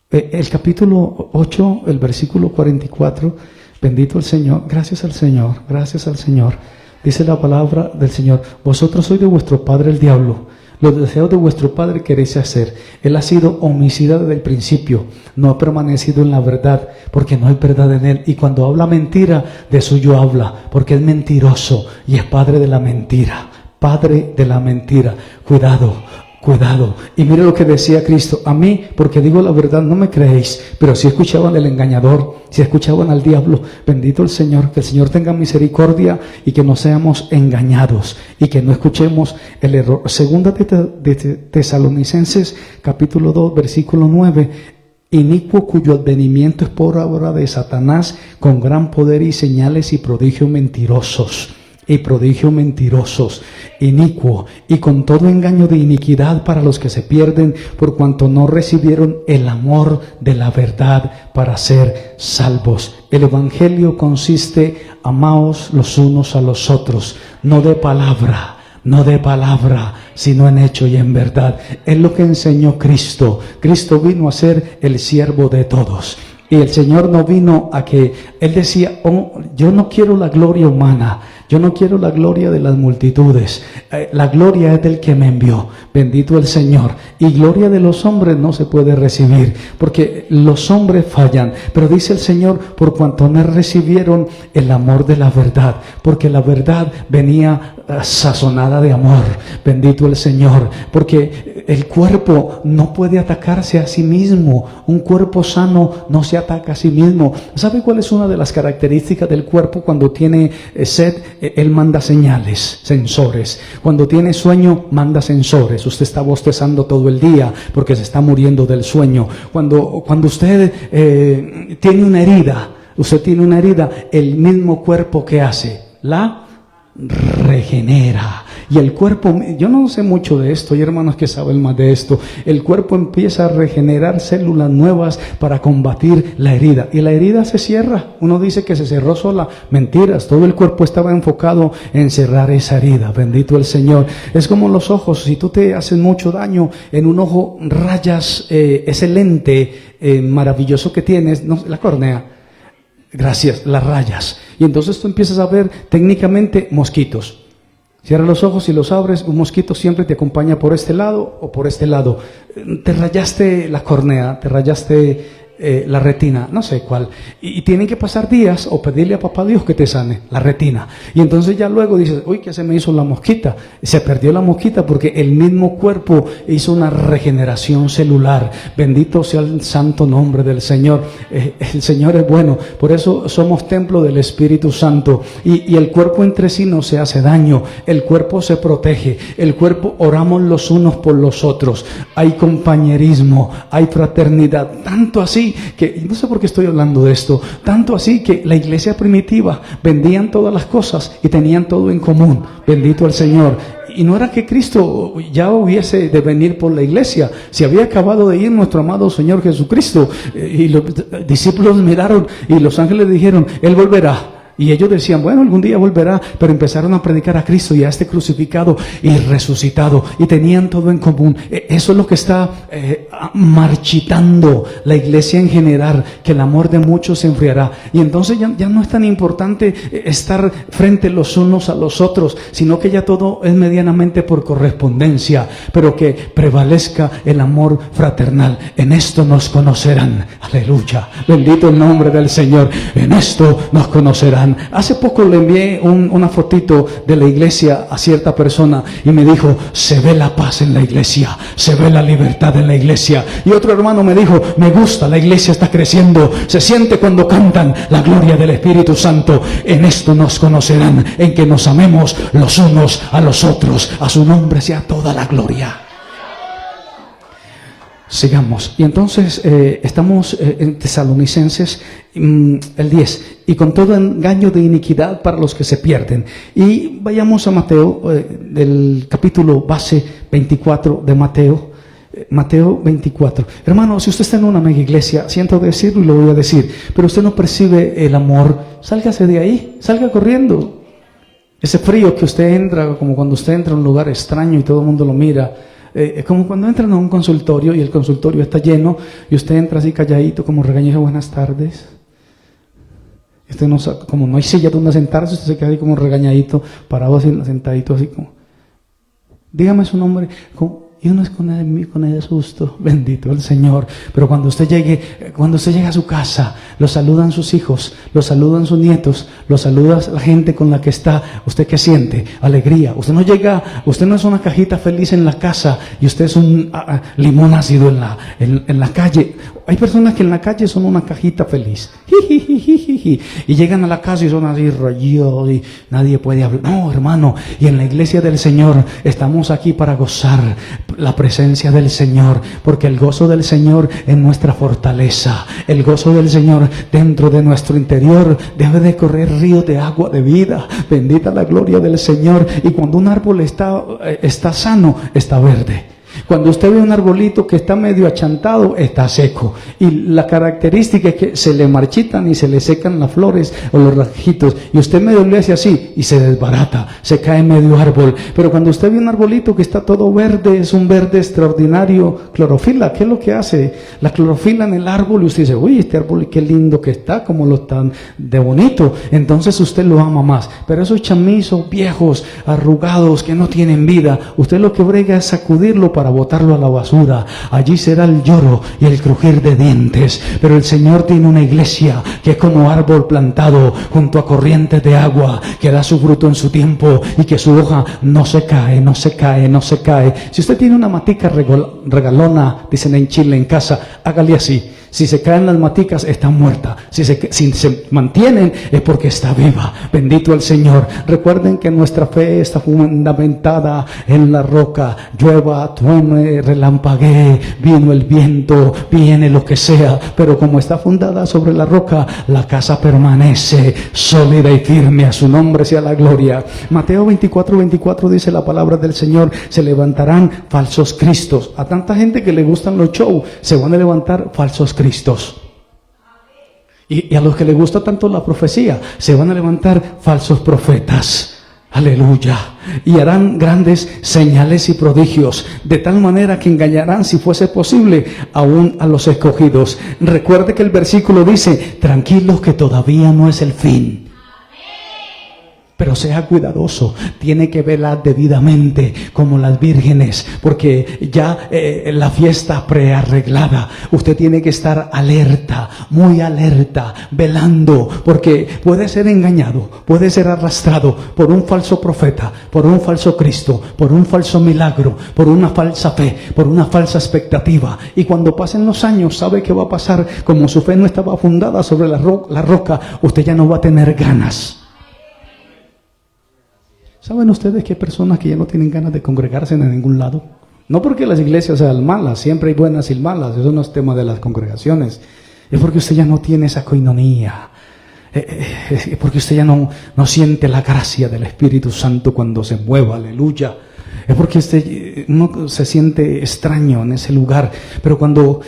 el capítulo 8, el versículo 44. Bendito el Señor, gracias al Señor, gracias al Señor. Dice la palabra del Señor, vosotros sois de vuestro padre el diablo, Los deseos de vuestro padre queréis hacer. Él ha sido homicida desde el principio, no ha permanecido en la verdad, porque no hay verdad en él. Y cuando habla mentira, de suyo habla, porque es mentiroso y es padre de la mentira. Padre de la mentira. Cuidado, cuidado. Y mire lo que decía Cristo: a mí, porque digo la verdad, no me creéis, pero si escuchaban al engañador, si escuchaban al diablo, bendito el Señor, que el Señor tenga misericordia y que no seamos engañados y que no escuchemos el error. Segunda de Tesalonicenses, capítulo 2, versículo 9. Inicuo, cuyo advenimiento es por obra de Satanás, con gran poder y señales y prodigios mentirosos. Inicuo, y con todo engaño de iniquidad para los que se pierden, por cuanto no recibieron el amor de la verdad para ser salvos. El evangelio consiste: amaos los unos a los otros, no de palabra, sino en hecho y en verdad. Es lo que enseñó Cristo. Cristo vino a ser el siervo de todos. Y el Señor no vino a que, Él decía: oh, yo no quiero la gloria humana, yo no quiero la gloria de las multitudes, la gloria es del que me envió, bendito el Señor. Y gloria de los hombres no se puede recibir, porque los hombres fallan, pero dice el Señor: por cuanto no recibieron el amor de la verdad, porque la verdad venía sazonada de amor, bendito el Señor, porque el cuerpo no puede atacarse a sí mismo, un cuerpo sano no se ataca a sí mismo. ¿Sabe cuál es una de las características del cuerpo? Cuando tiene sed, él manda señales, sensores. Cuando tiene sueño, manda sensores. Usted está bostezando todo el día porque se está muriendo del sueño. Cuando usted tiene una herida, el mismo cuerpo que hace, la regenera. Y el cuerpo, yo no sé mucho de esto, hay hermanos que saben más de esto. El cuerpo empieza a regenerar células nuevas para combatir la herida, y la herida se cierra. Uno dice que se cerró sola, mentiras, todo el cuerpo estaba enfocado en cerrar esa herida, bendito el Señor. Es como los ojos: si tú te haces mucho daño en un ojo, rayas ese lente maravilloso que tienes, no, la córnea, gracias, las rayas, y entonces tú empiezas a ver técnicamente mosquitos. Cierra los ojos y los abres, un mosquito siempre te acompaña por este lado o por este lado. Te rayaste la córnea, te rayaste la retina, no sé cuál, y tienen que pasar días o pedirle a papá Dios que te sane la retina, y entonces ya luego dices: uy, ¿qué se me hizo la mosquita? Se perdió la mosquita porque el mismo cuerpo hizo una regeneración celular. Bendito sea el santo nombre del Señor. El Señor es bueno, por eso somos templo del Espíritu Santo, y el cuerpo entre sí no se hace daño, el cuerpo se protege, el cuerpo oramos los unos por los otros, hay compañerismo, hay fraternidad, tanto así que, no sé por qué estoy hablando de esto, tanto así que la iglesia primitiva vendían todas las cosas y tenían todo en común, bendito el Señor. Y no era que Cristo ya hubiese de venir por la iglesia, se había acabado de ir nuestro amado Señor Jesucristo, y los discípulos miraron y los ángeles dijeron: Él volverá. Y ellos decían: bueno, algún día volverá, pero empezaron a predicar a Cristo y a este crucificado y resucitado, y tenían todo en común. Eso es lo que está marchitando la iglesia en general, que el amor de muchos se enfriará. Y entonces ya no es tan importante estar frente los unos a los otros, sino que ya todo es medianamente por correspondencia, pero que prevalezca el amor fraternal. En esto nos conocerán, aleluya, bendito el nombre del Señor, en esto nos conocerán. Hace poco le envié una fotito de la iglesia a cierta persona y me dijo: se ve la paz en la iglesia, se ve la libertad en la iglesia. Y otro hermano me dijo: me gusta, la iglesia está creciendo, se siente cuando cantan la gloria del Espíritu Santo. En esto nos conocerán, en que nos amemos los unos a los otros. A su nombre sea toda la gloria. Sigamos. Y entonces estamos en Tesalonicenses el 10. Y con todo engaño de iniquidad para los que se pierden. Y vayamos a Mateo, del capítulo base 24 de Mateo. Mateo 24. Hermano, si usted está en una mega iglesia, siento decirlo y lo voy a decir, pero usted no percibe el amor, sálgase de ahí, salga corriendo. Ese frío que usted entra, como cuando usted entra a un lugar extraño y todo el mundo lo mira. Es como cuando entran a un consultorio y el consultorio está lleno y usted entra así calladito, como regañado: buenas tardes. Usted no, como no hay silla donde sentarse, usted se queda ahí como regañadito, parado así, sentadito así como. Dígame su nombre. Y uno es con el susto, bendito el Señor. Pero cuando usted llegue a su casa, lo saludan sus hijos, lo saludan sus nietos, lo saluda la gente con la que está. ¿Usted qué siente? Alegría. Usted no es una cajita feliz en la casa y usted es un limón ácido en la calle. Hay personas que en la calle son una cajita feliz. Y llegan a la casa y son así rayados y nadie puede hablar. No, hermano. Y en la iglesia del Señor estamos aquí para gozar la presencia del Señor, porque el gozo del Señor es nuestra fortaleza. El gozo del Señor dentro de nuestro interior debe de correr ríos de agua de vida. Bendita la gloria del Señor. Y cuando un árbol está sano, está verde. Cuando usted ve un arbolito que está medio achantado, está seco. Y la característica es que se le marchitan y se le secan las flores o los rajitos. Y usted medio le hace así y se desbarata, se cae medio árbol. Pero cuando usted ve un arbolito que está todo verde, es un verde extraordinario, clorofila. ¿Qué es lo que hace? La clorofila en el árbol y usted dice, uy, este árbol qué lindo que está, como lo tan de bonito. Entonces usted lo ama más. Pero esos chamizos viejos, arrugados, que no tienen vida, usted lo que brega es sacudirlo para botarlo a la basura. Allí será el lloro y el crujir de dientes. Pero el Señor tiene una iglesia que es como árbol plantado junto a corrientes de agua, que da su fruto en su tiempo y que su hoja no se cae, no se cae, no se cae. Si usted tiene una matica regalona, dicen en Chile, en casa, hágale así. Si se caen las maticas, está muerta. Si se mantienen, es porque está viva. Bendito el Señor. Recuerden que nuestra fe está fundamentada en la roca. Llueva, truene, relampaguee, vino el viento, viene lo que sea. Pero como está fundada sobre la roca, la casa permanece sólida y firme. A su nombre sea la gloria. Mateo 24:24 dice la palabra del Señor: se levantarán falsos cristos. A tanta gente que le gustan los shows, se van a levantar falsos cristos. Y a los que les gusta tanto la profecía, se van a levantar falsos profetas. Aleluya. Y harán grandes señales y prodigios, de tal manera que engañarán, si fuese posible, aún a los escogidos. Recuerde que el versículo dice: tranquilos, que todavía no es el fin. Pero sea cuidadoso, tiene que velar debidamente como las vírgenes, porque ya la fiesta prearreglada, usted tiene que estar alerta, muy alerta, velando, porque puede ser engañado, puede ser arrastrado por un falso profeta, por un falso Cristo, por un falso milagro, por una falsa fe, por una falsa expectativa. Y cuando pasen los años, ¿sabe qué va a pasar? Como su fe no estaba fundada sobre la roca, usted ya no va a tener ganas. ¿Saben ustedes que hay personas que ya no tienen ganas de congregarse en ningún lado? No porque las iglesias sean malas, siempre hay buenas y malas, eso no es tema de las congregaciones. Es porque usted ya no tiene esa coinonía, es porque usted ya no siente la gracia del Espíritu Santo cuando se mueva, aleluya. Es porque uno se siente extraño en ese lugar. Pero cuando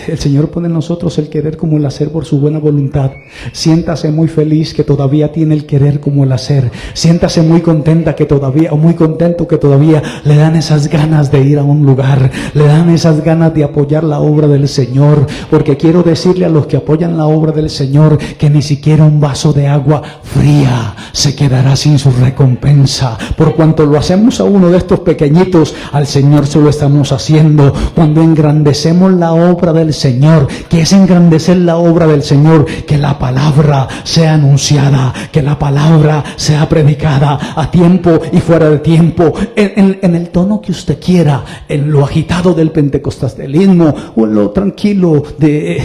el Señor pone en nosotros el querer como el hacer por su buena voluntad, siéntase muy feliz que todavía tiene el querer como el hacer. Siéntase muy contenta que todavía, o muy contento que todavía le dan esas ganas de ir a un lugar, le dan esas ganas de apoyar la obra del Señor. Porque quiero decirle a los que apoyan la obra del Señor que ni siquiera un vaso de agua fría se quedará sin su recompensa. Por cuanto lo hacemos a uno de estos pequeñitos, al Señor se lo estamos haciendo. Cuando engrandecemos la obra del Señor, que es engrandecer la obra del Señor, que la palabra sea anunciada, que la palabra sea predicada a tiempo y fuera de tiempo, en el tono que usted quiera, en lo agitado del pentecostalismo o en lo tranquilo de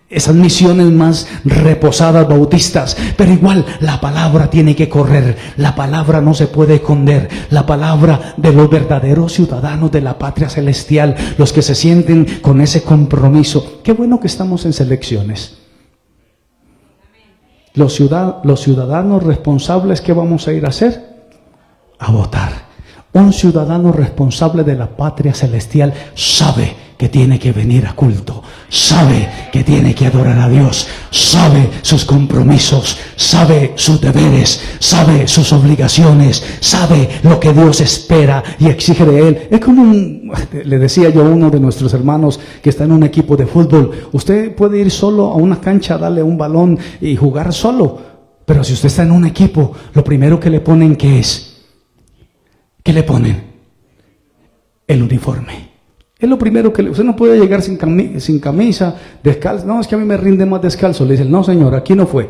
esas misiones más reposadas bautistas. Pero igual la palabra tiene que correr, la palabra no se puede esconder, la palabra de los verdaderos ciudadanos de la patria celestial, los que se sienten con ese compromiso. Qué bueno que estamos en selecciones. Los ciudadanos responsables, ¿qué vamos a ir a hacer? A votar. Un ciudadano responsable de la patria celestial sabe que tiene que venir a culto, sabe que tiene que adorar a Dios, sabe sus compromisos, sabe sus deberes, sabe sus obligaciones, sabe lo que Dios espera y exige de él. Es como le decía yo a uno de nuestros hermanos que está en un equipo de fútbol: usted puede ir solo a una cancha, darle un balón y jugar solo, pero si usted está en un equipo, lo primero que le ponen, ¿qué es? ¿Qué le ponen? el uniforme. Es lo primero que usted no puede llegar sin camisa, descalzo. No, es que a mí me rinde más descalzo. Le dicen, no señor, aquí no fue.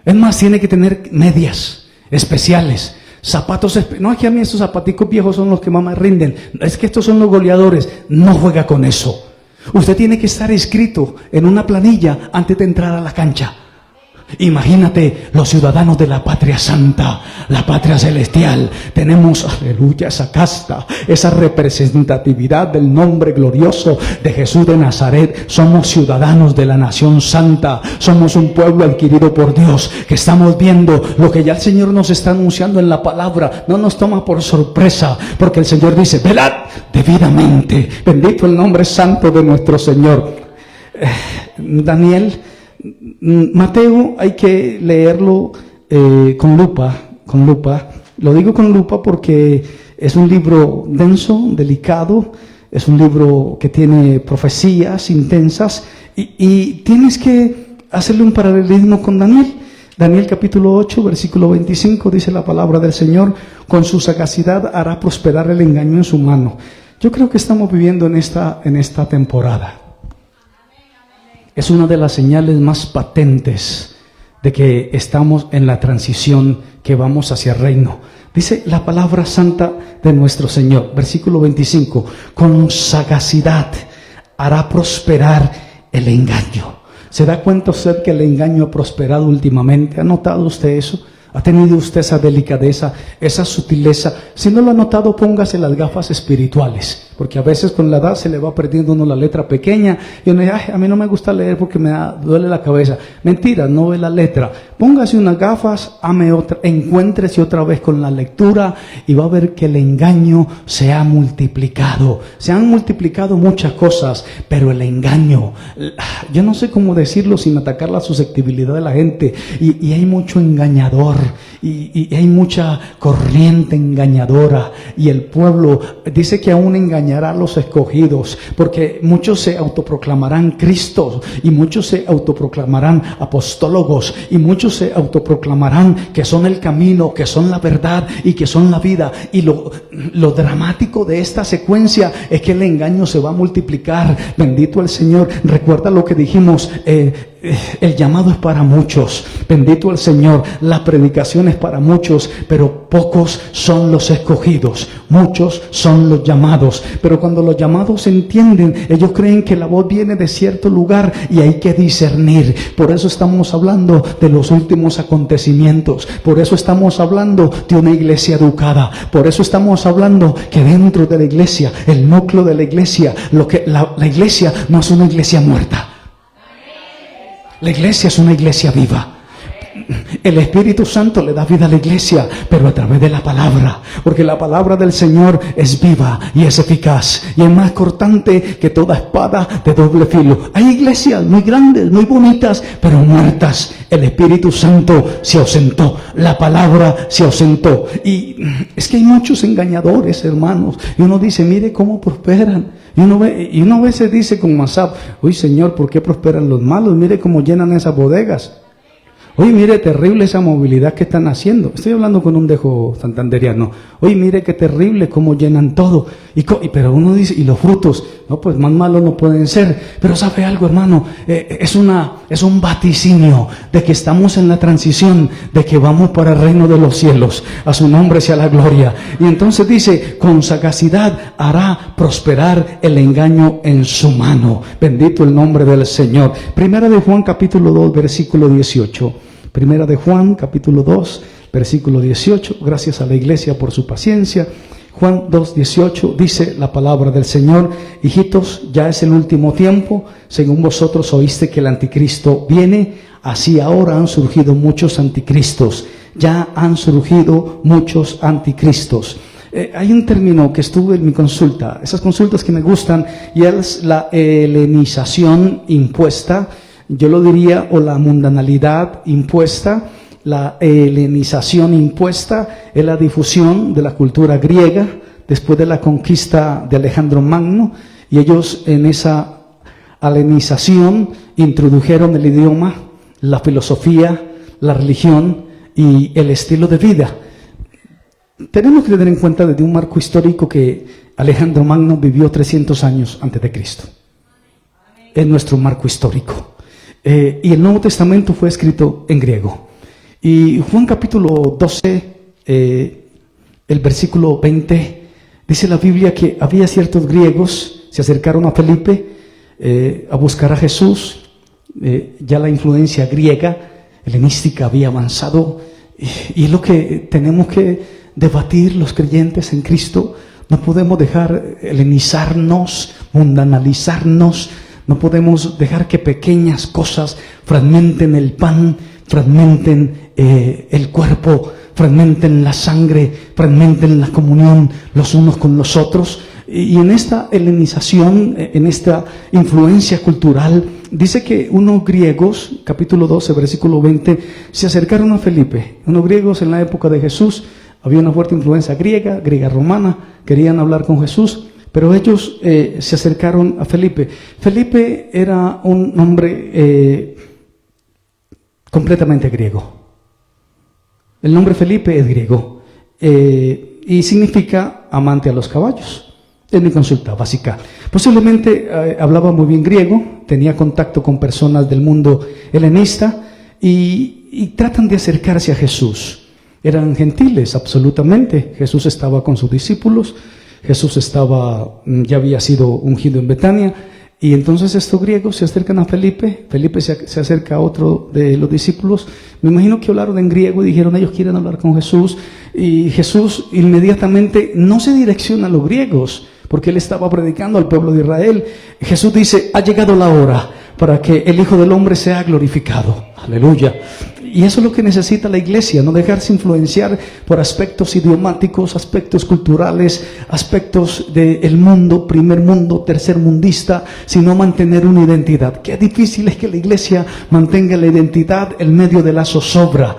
Es más, tiene que tener medias especiales, zapatos. No, es que a mí estos zapaticos viejos son los que más me rinden. Es que estos son los goleadores. No juega con eso. Usted tiene que estar inscrito en una planilla antes de entrar a la cancha. Imagínate los ciudadanos de la patria santa, la patria celestial. Tenemos, aleluya, esa casta, esa representatividad del nombre glorioso de Jesús de Nazaret. Somos ciudadanos de la nación santa. Somos un pueblo adquirido por Dios, que estamos viendo lo que ya el Señor nos está anunciando en la palabra. No nos toma por sorpresa, porque el Señor dice, velad debidamente. Bendito el nombre santo de nuestro Señor. Mateo hay que leerlo con lupa. Lo digo con lupa porque es un libro denso, delicado, es un libro que tiene profecías intensas y tienes que hacerle un paralelismo con Daniel. Daniel capítulo 8, versículo 25 dice la palabra del Señor, con su sagacidad hará prosperar el engaño en su mano. Yo creo que estamos viviendo en esta temporada. Es una de las señales más patentes de que estamos en la transición, que vamos hacia el reino. Dice la palabra santa de nuestro Señor, versículo 25, con sagacidad hará prosperar el engaño. ¿Se da cuenta usted que el engaño ha prosperado últimamente? ¿Ha notado usted eso? ¿Ha tenido usted esa delicadeza, esa sutileza? Si no lo ha notado, póngase las gafas espirituales, porque a veces con la edad se le va perdiendo uno la letra pequeña y uno dice, ay, a mí no me gusta leer porque duele la cabeza. Mentira, no ve la letra. Póngase unas gafas, encuéntrese otra vez con la lectura y va a ver que el engaño se ha multiplicado. Se han multiplicado muchas cosas, pero el engaño, yo no sé cómo decirlo sin atacar la susceptibilidad de la gente, y hay mucho engañador. Y hay mucha corriente engañadora, y el pueblo dice que aún engañará a los escogidos, porque muchos se autoproclamarán Cristos, y muchos se autoproclamarán apostólogos, y muchos se autoproclamarán que son el camino, que son la verdad y que son la vida. Y lo dramático de esta secuencia es que el engaño se va a multiplicar. Bendito el Señor. Recuerda lo que dijimos, el llamado es para muchos, bendito el Señor, la predicación es para muchos, pero pocos son los escogidos, muchos son los llamados. Pero cuando los llamados entienden, ellos creen que la voz viene de cierto lugar y hay que discernir. Por eso estamos hablando de los últimos acontecimientos, por eso estamos hablando de una iglesia educada, por eso estamos hablando que dentro de la iglesia, el núcleo de la iglesia, la iglesia no es una iglesia muerta. La iglesia es una iglesia viva. El Espíritu Santo le da vida a la iglesia, pero a través de la palabra, porque la palabra del Señor es viva y es eficaz y es más cortante que toda espada de doble filo. Hay iglesias muy grandes, muy bonitas, pero muertas. El Espíritu Santo se ausentó, la palabra se ausentó. Y es que hay muchos engañadores, hermanos, y uno dice, mire cómo prosperan. Y uno a veces dice con Masab, uy Señor, ¿por qué prosperan los malos? Mire cómo llenan esas bodegas. Oye, mire, terrible esa movilidad que están haciendo. Estoy hablando con un dejo santanderiano. Oye, mire qué terrible cómo llenan todo. Pero uno dice, ¿y los frutos? No, pues más malos no pueden ser. Pero ¿sabe algo, hermano? Es un vaticinio de que estamos en la transición, de que vamos para el reino de los cielos. A su nombre sea la gloria. Y entonces dice, con sagacidad hará prosperar el engaño en su mano. Bendito el nombre del Señor. Primera de Juan capítulo 2, versículo 18. Primera de Juan, capítulo 2, versículo 18. Gracias a la iglesia por su paciencia. Juan 2, 18 dice la palabra del Señor: hijitos, ya es el último tiempo. Según vosotros oíste que el anticristo viene, así ahora han surgido muchos anticristos. Ya han surgido muchos anticristos. Hay un término que estuve en mi consulta, esas consultas que me gustan, y es la helenización impuesta. Yo lo diría, o la mundanalidad impuesta. La helenización impuesta es la difusión de la cultura griega después de la conquista de Alejandro Magno, y ellos en esa helenización introdujeron el idioma, la filosofía, la religión y el estilo de vida. tenemos que tener en cuenta desde un marco histórico que Alejandro Magno vivió 300 años antes de Cristo. Es nuestro marco histórico. Y el Nuevo Testamento fue escrito en griego. Y Juan capítulo 12, el versículo 20, dice la Biblia que había ciertos griegos, se acercaron a Felipe a buscar a Jesús. Ya la influencia griega, helenística, había avanzado. Y es lo que tenemos que debatir los creyentes en Cristo. No podemos dejar helenizarnos, mundanalizarnos. No podemos dejar que pequeñas cosas fragmenten el pan, fragmenten el cuerpo, fragmenten la sangre, fragmenten la comunión los unos con los otros. Y en esta helenización, en esta influencia cultural, dice que unos griegos, capítulo 12, versículo 20, se acercaron a Felipe. Unos griegos en la época de Jesús, había una fuerte influencia griega romana, querían hablar con Jesús, pero ellos se acercaron a Felipe. Felipe era un hombre completamente griego. El nombre Felipe es griego y significa amante a los caballos. Es mi consulta básica. Posiblemente hablaba muy bien griego, tenía contacto con personas del mundo helenista y tratan de acercarse a Jesús. Eran gentiles, absolutamente. Jesús estaba con sus discípulos, Jesús ya había sido ungido en Betania, y entonces estos griegos se acercan a Felipe. Felipe se acerca a otro de los discípulos. Me imagino que hablaron en griego y dijeron, ellos quieren hablar con Jesús. Y Jesús inmediatamente no se direcciona a los griegos, porque él estaba predicando al pueblo de Israel. Jesús dice, ha llegado la hora para que el Hijo del Hombre sea glorificado. Aleluya. Y eso es lo que necesita la iglesia, no dejarse influenciar por aspectos idiomáticos, aspectos culturales, aspectos del mundo, primer mundo, tercer mundista, sino mantener una identidad. Qué difícil es que la iglesia mantenga la identidad en medio de la zozobra,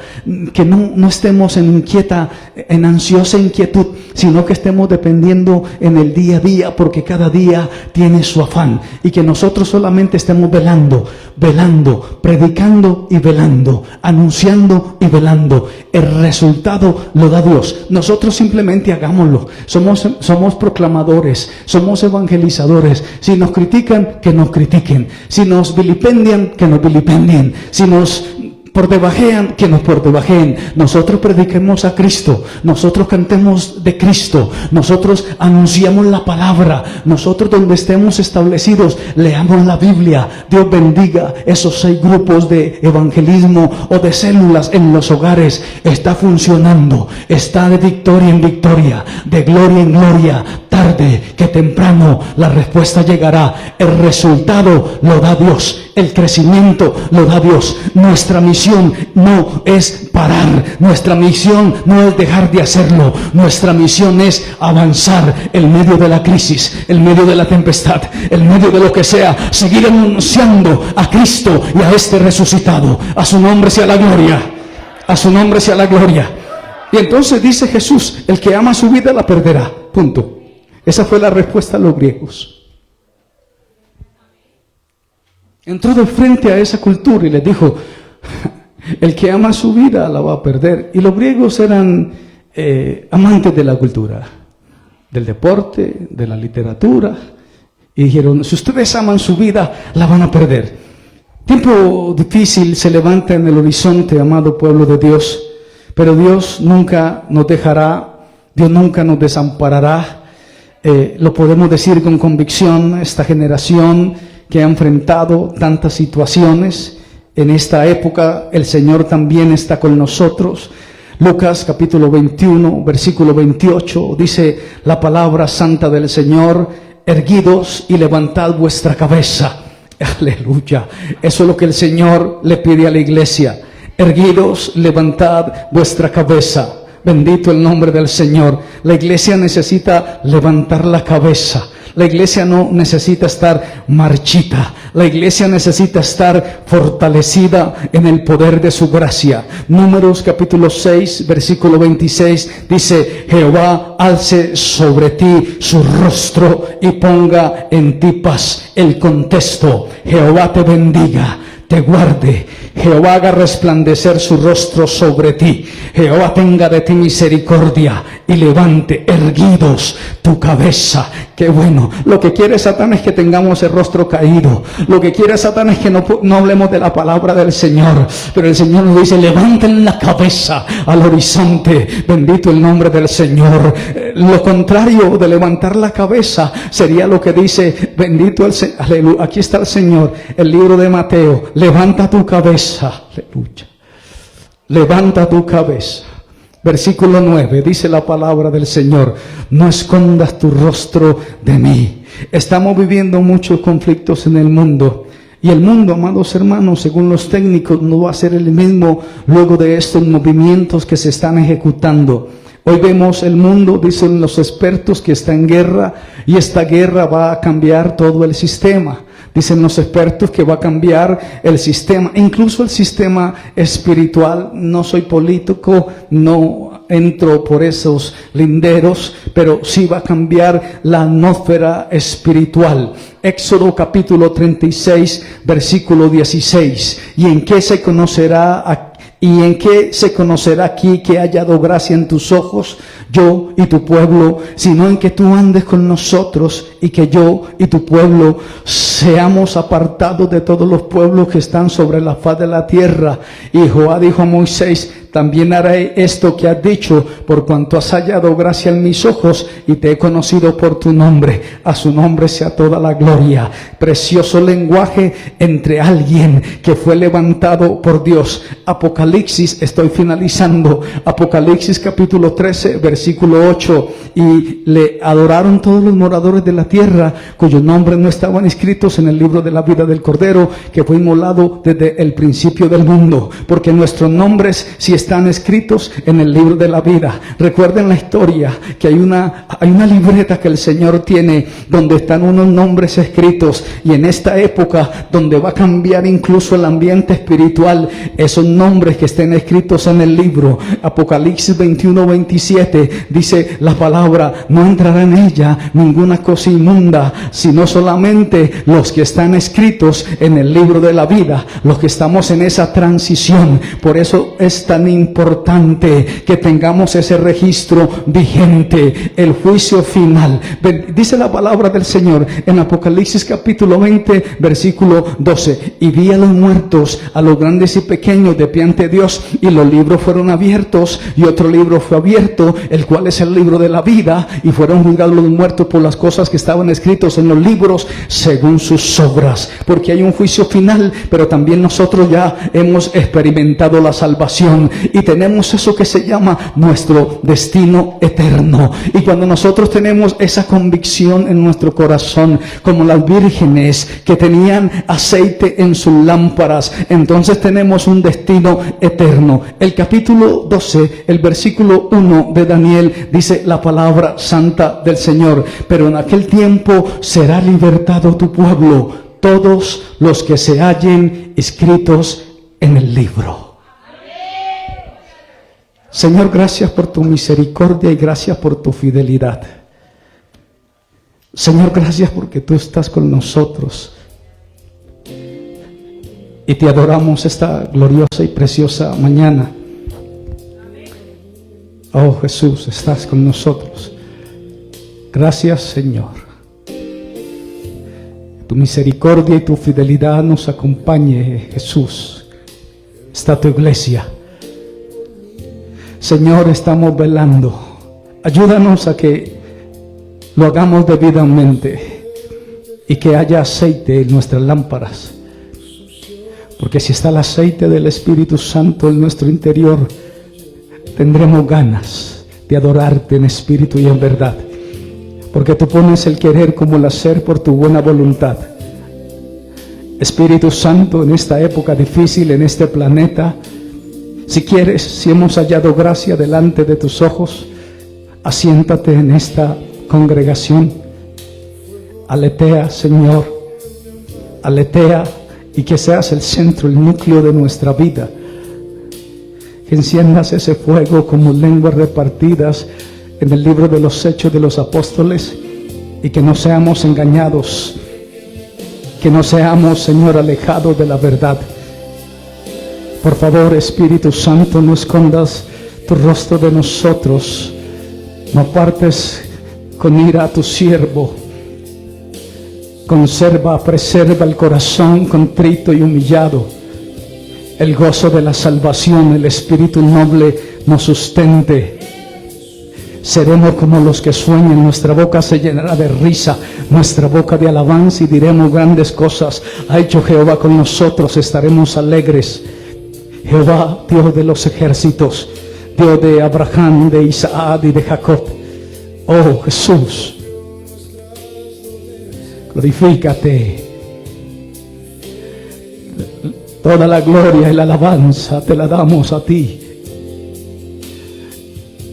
que no estemos en ansiosa inquietud, sino que estemos dependiendo en el día a día, porque cada día tiene su afán, y que nosotros solamente estemos velando, predicando y velando, anunciando y velando. El resultado lo da Dios. Nosotros simplemente hagámoslo. Somos proclamadores, somos evangelizadores. Si nos critican, que nos critiquen. Si nos vilipendian, que nos vilipendien. Si nos pordebajean, que nos pordebajen. Nosotros prediquemos a Cristo, nosotros cantemos de Cristo, nosotros anunciamos la palabra, nosotros donde estemos establecidos leamos la Biblia. Dios bendiga esos 6 grupos de evangelismo o de células en los hogares. Está funcionando, está de victoria en victoria, de gloria en gloria. Tarde que temprano la respuesta llegará. El resultado lo da Dios, el crecimiento lo da Dios. Nuestra misión no es parar, nuestra misión no es dejar de hacerlo, nuestra misión es avanzar en medio de la crisis, en medio de la tempestad, en medio de lo que sea, seguir anunciando a Cristo y a este resucitado. A su nombre sea la gloria, a su nombre sea la gloria. Y entonces dice Jesús, el que ama su vida la perderá, punto. Esa fue la respuesta a los griegos. Entró de frente a esa cultura y les dijo, el que ama su vida la va a perder. Y los griegos eran amantes de la cultura, del deporte, de la literatura. Y dijeron, si ustedes aman su vida, la van a perder. Tiempo difícil se levanta en el horizonte, amado pueblo de Dios. Pero Dios nunca nos dejará, Dios nunca nos desamparará. Lo podemos decir con convicción. Esta generación que ha enfrentado tantas situaciones, en esta época el Señor también está con nosotros. Lucas capítulo 21, versículo 28, dice la palabra santa del Señor, erguidos y levantad vuestra cabeza. Aleluya. Eso es lo que el Señor le pide a la iglesia. Erguidos, levantad vuestra cabeza. Bendito el nombre del Señor. La iglesia necesita levantar la cabeza. La iglesia no necesita estar marchita. La iglesia necesita estar fortalecida en el poder de su gracia. Números capítulo 6, versículo 26 dice, Jehová alce sobre ti su rostro y ponga en ti paz. El contexto, Jehová te bendiga, te guarde. Jehová haga resplandecer su rostro sobre ti. Jehová tenga de ti misericordia y levante erguidos tu cabeza. Qué bueno. Lo que quiere Satán es que tengamos el rostro caído. Lo que quiere Satán es que no hablemos de la palabra del Señor. Pero el Señor nos dice, levanten la cabeza al horizonte. Bendito el nombre del Señor. Lo contrario de levantar la cabeza sería lo que dice, bendito el Señor. Aleluya. Aquí está el Señor, el libro de Mateo. Levanta tu cabeza. Aleluya. Levanta tu cabeza. Versículo 9, dice la palabra del Señor, no escondas tu rostro de mí. Estamos viviendo muchos conflictos en el mundo. Y el mundo, amados hermanos, según los técnicos, no va a ser el mismo luego de estos movimientos que se están ejecutando. Hoy vemos el mundo, dicen los expertos, que está en guerra, y esta guerra va a cambiar todo el sistema. Dicen los expertos que va a cambiar el sistema, incluso el sistema espiritual. No soy político, no entro por esos linderos, pero sí va a cambiar la atmósfera espiritual. Éxodo capítulo 36, versículo 16. ¿Y en qué se conocerá aquí que he hallado gracia en tus ojos, yo y tu pueblo, sino en que tú andes con nosotros y que yo y tu pueblo seamos apartados de todos los pueblos que están sobre la faz de la tierra? Y Jehová dijo a Moisés, también haré esto que has dicho, por cuanto has hallado gracia en mis ojos y te he conocido por tu nombre. A su nombre sea toda la gloria. Precioso lenguaje entre alguien que fue levantado por Dios. Apocalipsis, estoy finalizando. Apocalipsis capítulo 13, versículo 8. Y le adoraron todos los moradores de la tierra, cuyos nombres no estaban escritos en el libro de la vida del Cordero, que fue inmolado desde el principio del mundo. Porque nuestros nombres, si están escritos en el libro de la vida. Recuerden la historia, que hay una libreta que el Señor tiene donde están unos nombres escritos, y en esta época donde va a cambiar incluso el ambiente espiritual, esos nombres que estén escritos en el libro. Apocalipsis 21, 27 dice la palabra, no entrará en ella ninguna cosa inmunda, sino solamente los que están escritos en el libro de la vida, los que estamos en esa transición. Por eso es tan importante que tengamos ese registro vigente, el juicio final. Dice la palabra del Señor en Apocalipsis capítulo 20, versículo 12, y vi a los muertos, a los grandes y pequeños, de pie ante Dios, y los libros fueron abiertos, y otro libro fue abierto, el cual es el libro de la vida, y fueron juzgados los muertos por las cosas que estaban escritos en los libros según sus obras. Porque hay un juicio final, pero también nosotros ya hemos experimentado la salvación y tenemos eso que se llama nuestro destino eterno. Y cuando nosotros tenemos esa convicción en nuestro corazón, como las vírgenes que tenían aceite en sus lámparas, entonces tenemos un destino eterno. El capítulo 12, el versículo 1 de Daniel, dice la palabra santa del Señor, pero en aquel tiempo será libertado tu pueblo, todos los que se hallen escritos en el libro. Señor, gracias por tu misericordia y gracias por tu fidelidad. Señor, gracias porque tú estás con nosotros. Y te adoramos esta gloriosa y preciosa mañana. Oh Jesús, estás con nosotros. Gracias, Señor. Tu misericordia y tu fidelidad nos acompañe, Jesús. Está tu iglesia. Señor, estamos velando. Ayúdanos a que lo hagamos debidamente y que haya aceite en nuestras lámparas. Porque si está el aceite del Espíritu Santo en nuestro interior, tendremos ganas de adorarte en espíritu y en verdad. Porque tú pones el querer como el hacer por tu buena voluntad. Espíritu Santo, en esta época difícil, en este planeta, si quieres, si hemos hallado gracia delante de tus ojos, asiéntate en esta congregación. Aletea, Señor, aletea, y que seas el centro, el núcleo de nuestra vida. Que enciendas ese fuego como lenguas repartidas en el libro de los Hechos de los Apóstoles, y que no seamos engañados, que no seamos, Señor, alejados de la verdad, Por favor, Espíritu Santo, no escondas tu rostro de nosotros, no apartes con ira a tu siervo. Conserva, preserva el corazón contrito y humillado. El gozo de la salvación, el espíritu noble nos sustente. Seremos como los que sueñan, nuestra boca se llenará de risa, nuestra boca de alabanza, y diremos grandes cosas ha hecho Jehová con nosotros, estaremos alegres. Jehová, Dios de los ejércitos, Dios de Abraham, de Isaac y de Jacob. Oh Jesús, glorifícate. Toda la gloria y la alabanza te la damos a ti.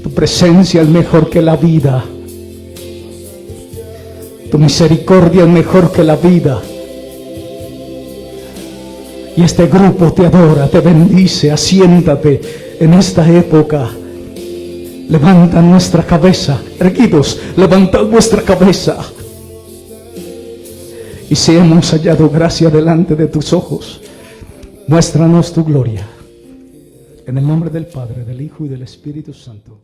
Tu presencia es mejor que la vida. Tu misericordia es mejor que la vida. Y este grupo te adora, te bendice. Asiéntate en esta época. Levanta nuestra cabeza. Erguidos, levantad vuestra cabeza. Y si hemos hallado gracia delante de tus ojos, muéstranos tu gloria. En el nombre del Padre, del Hijo y del Espíritu Santo.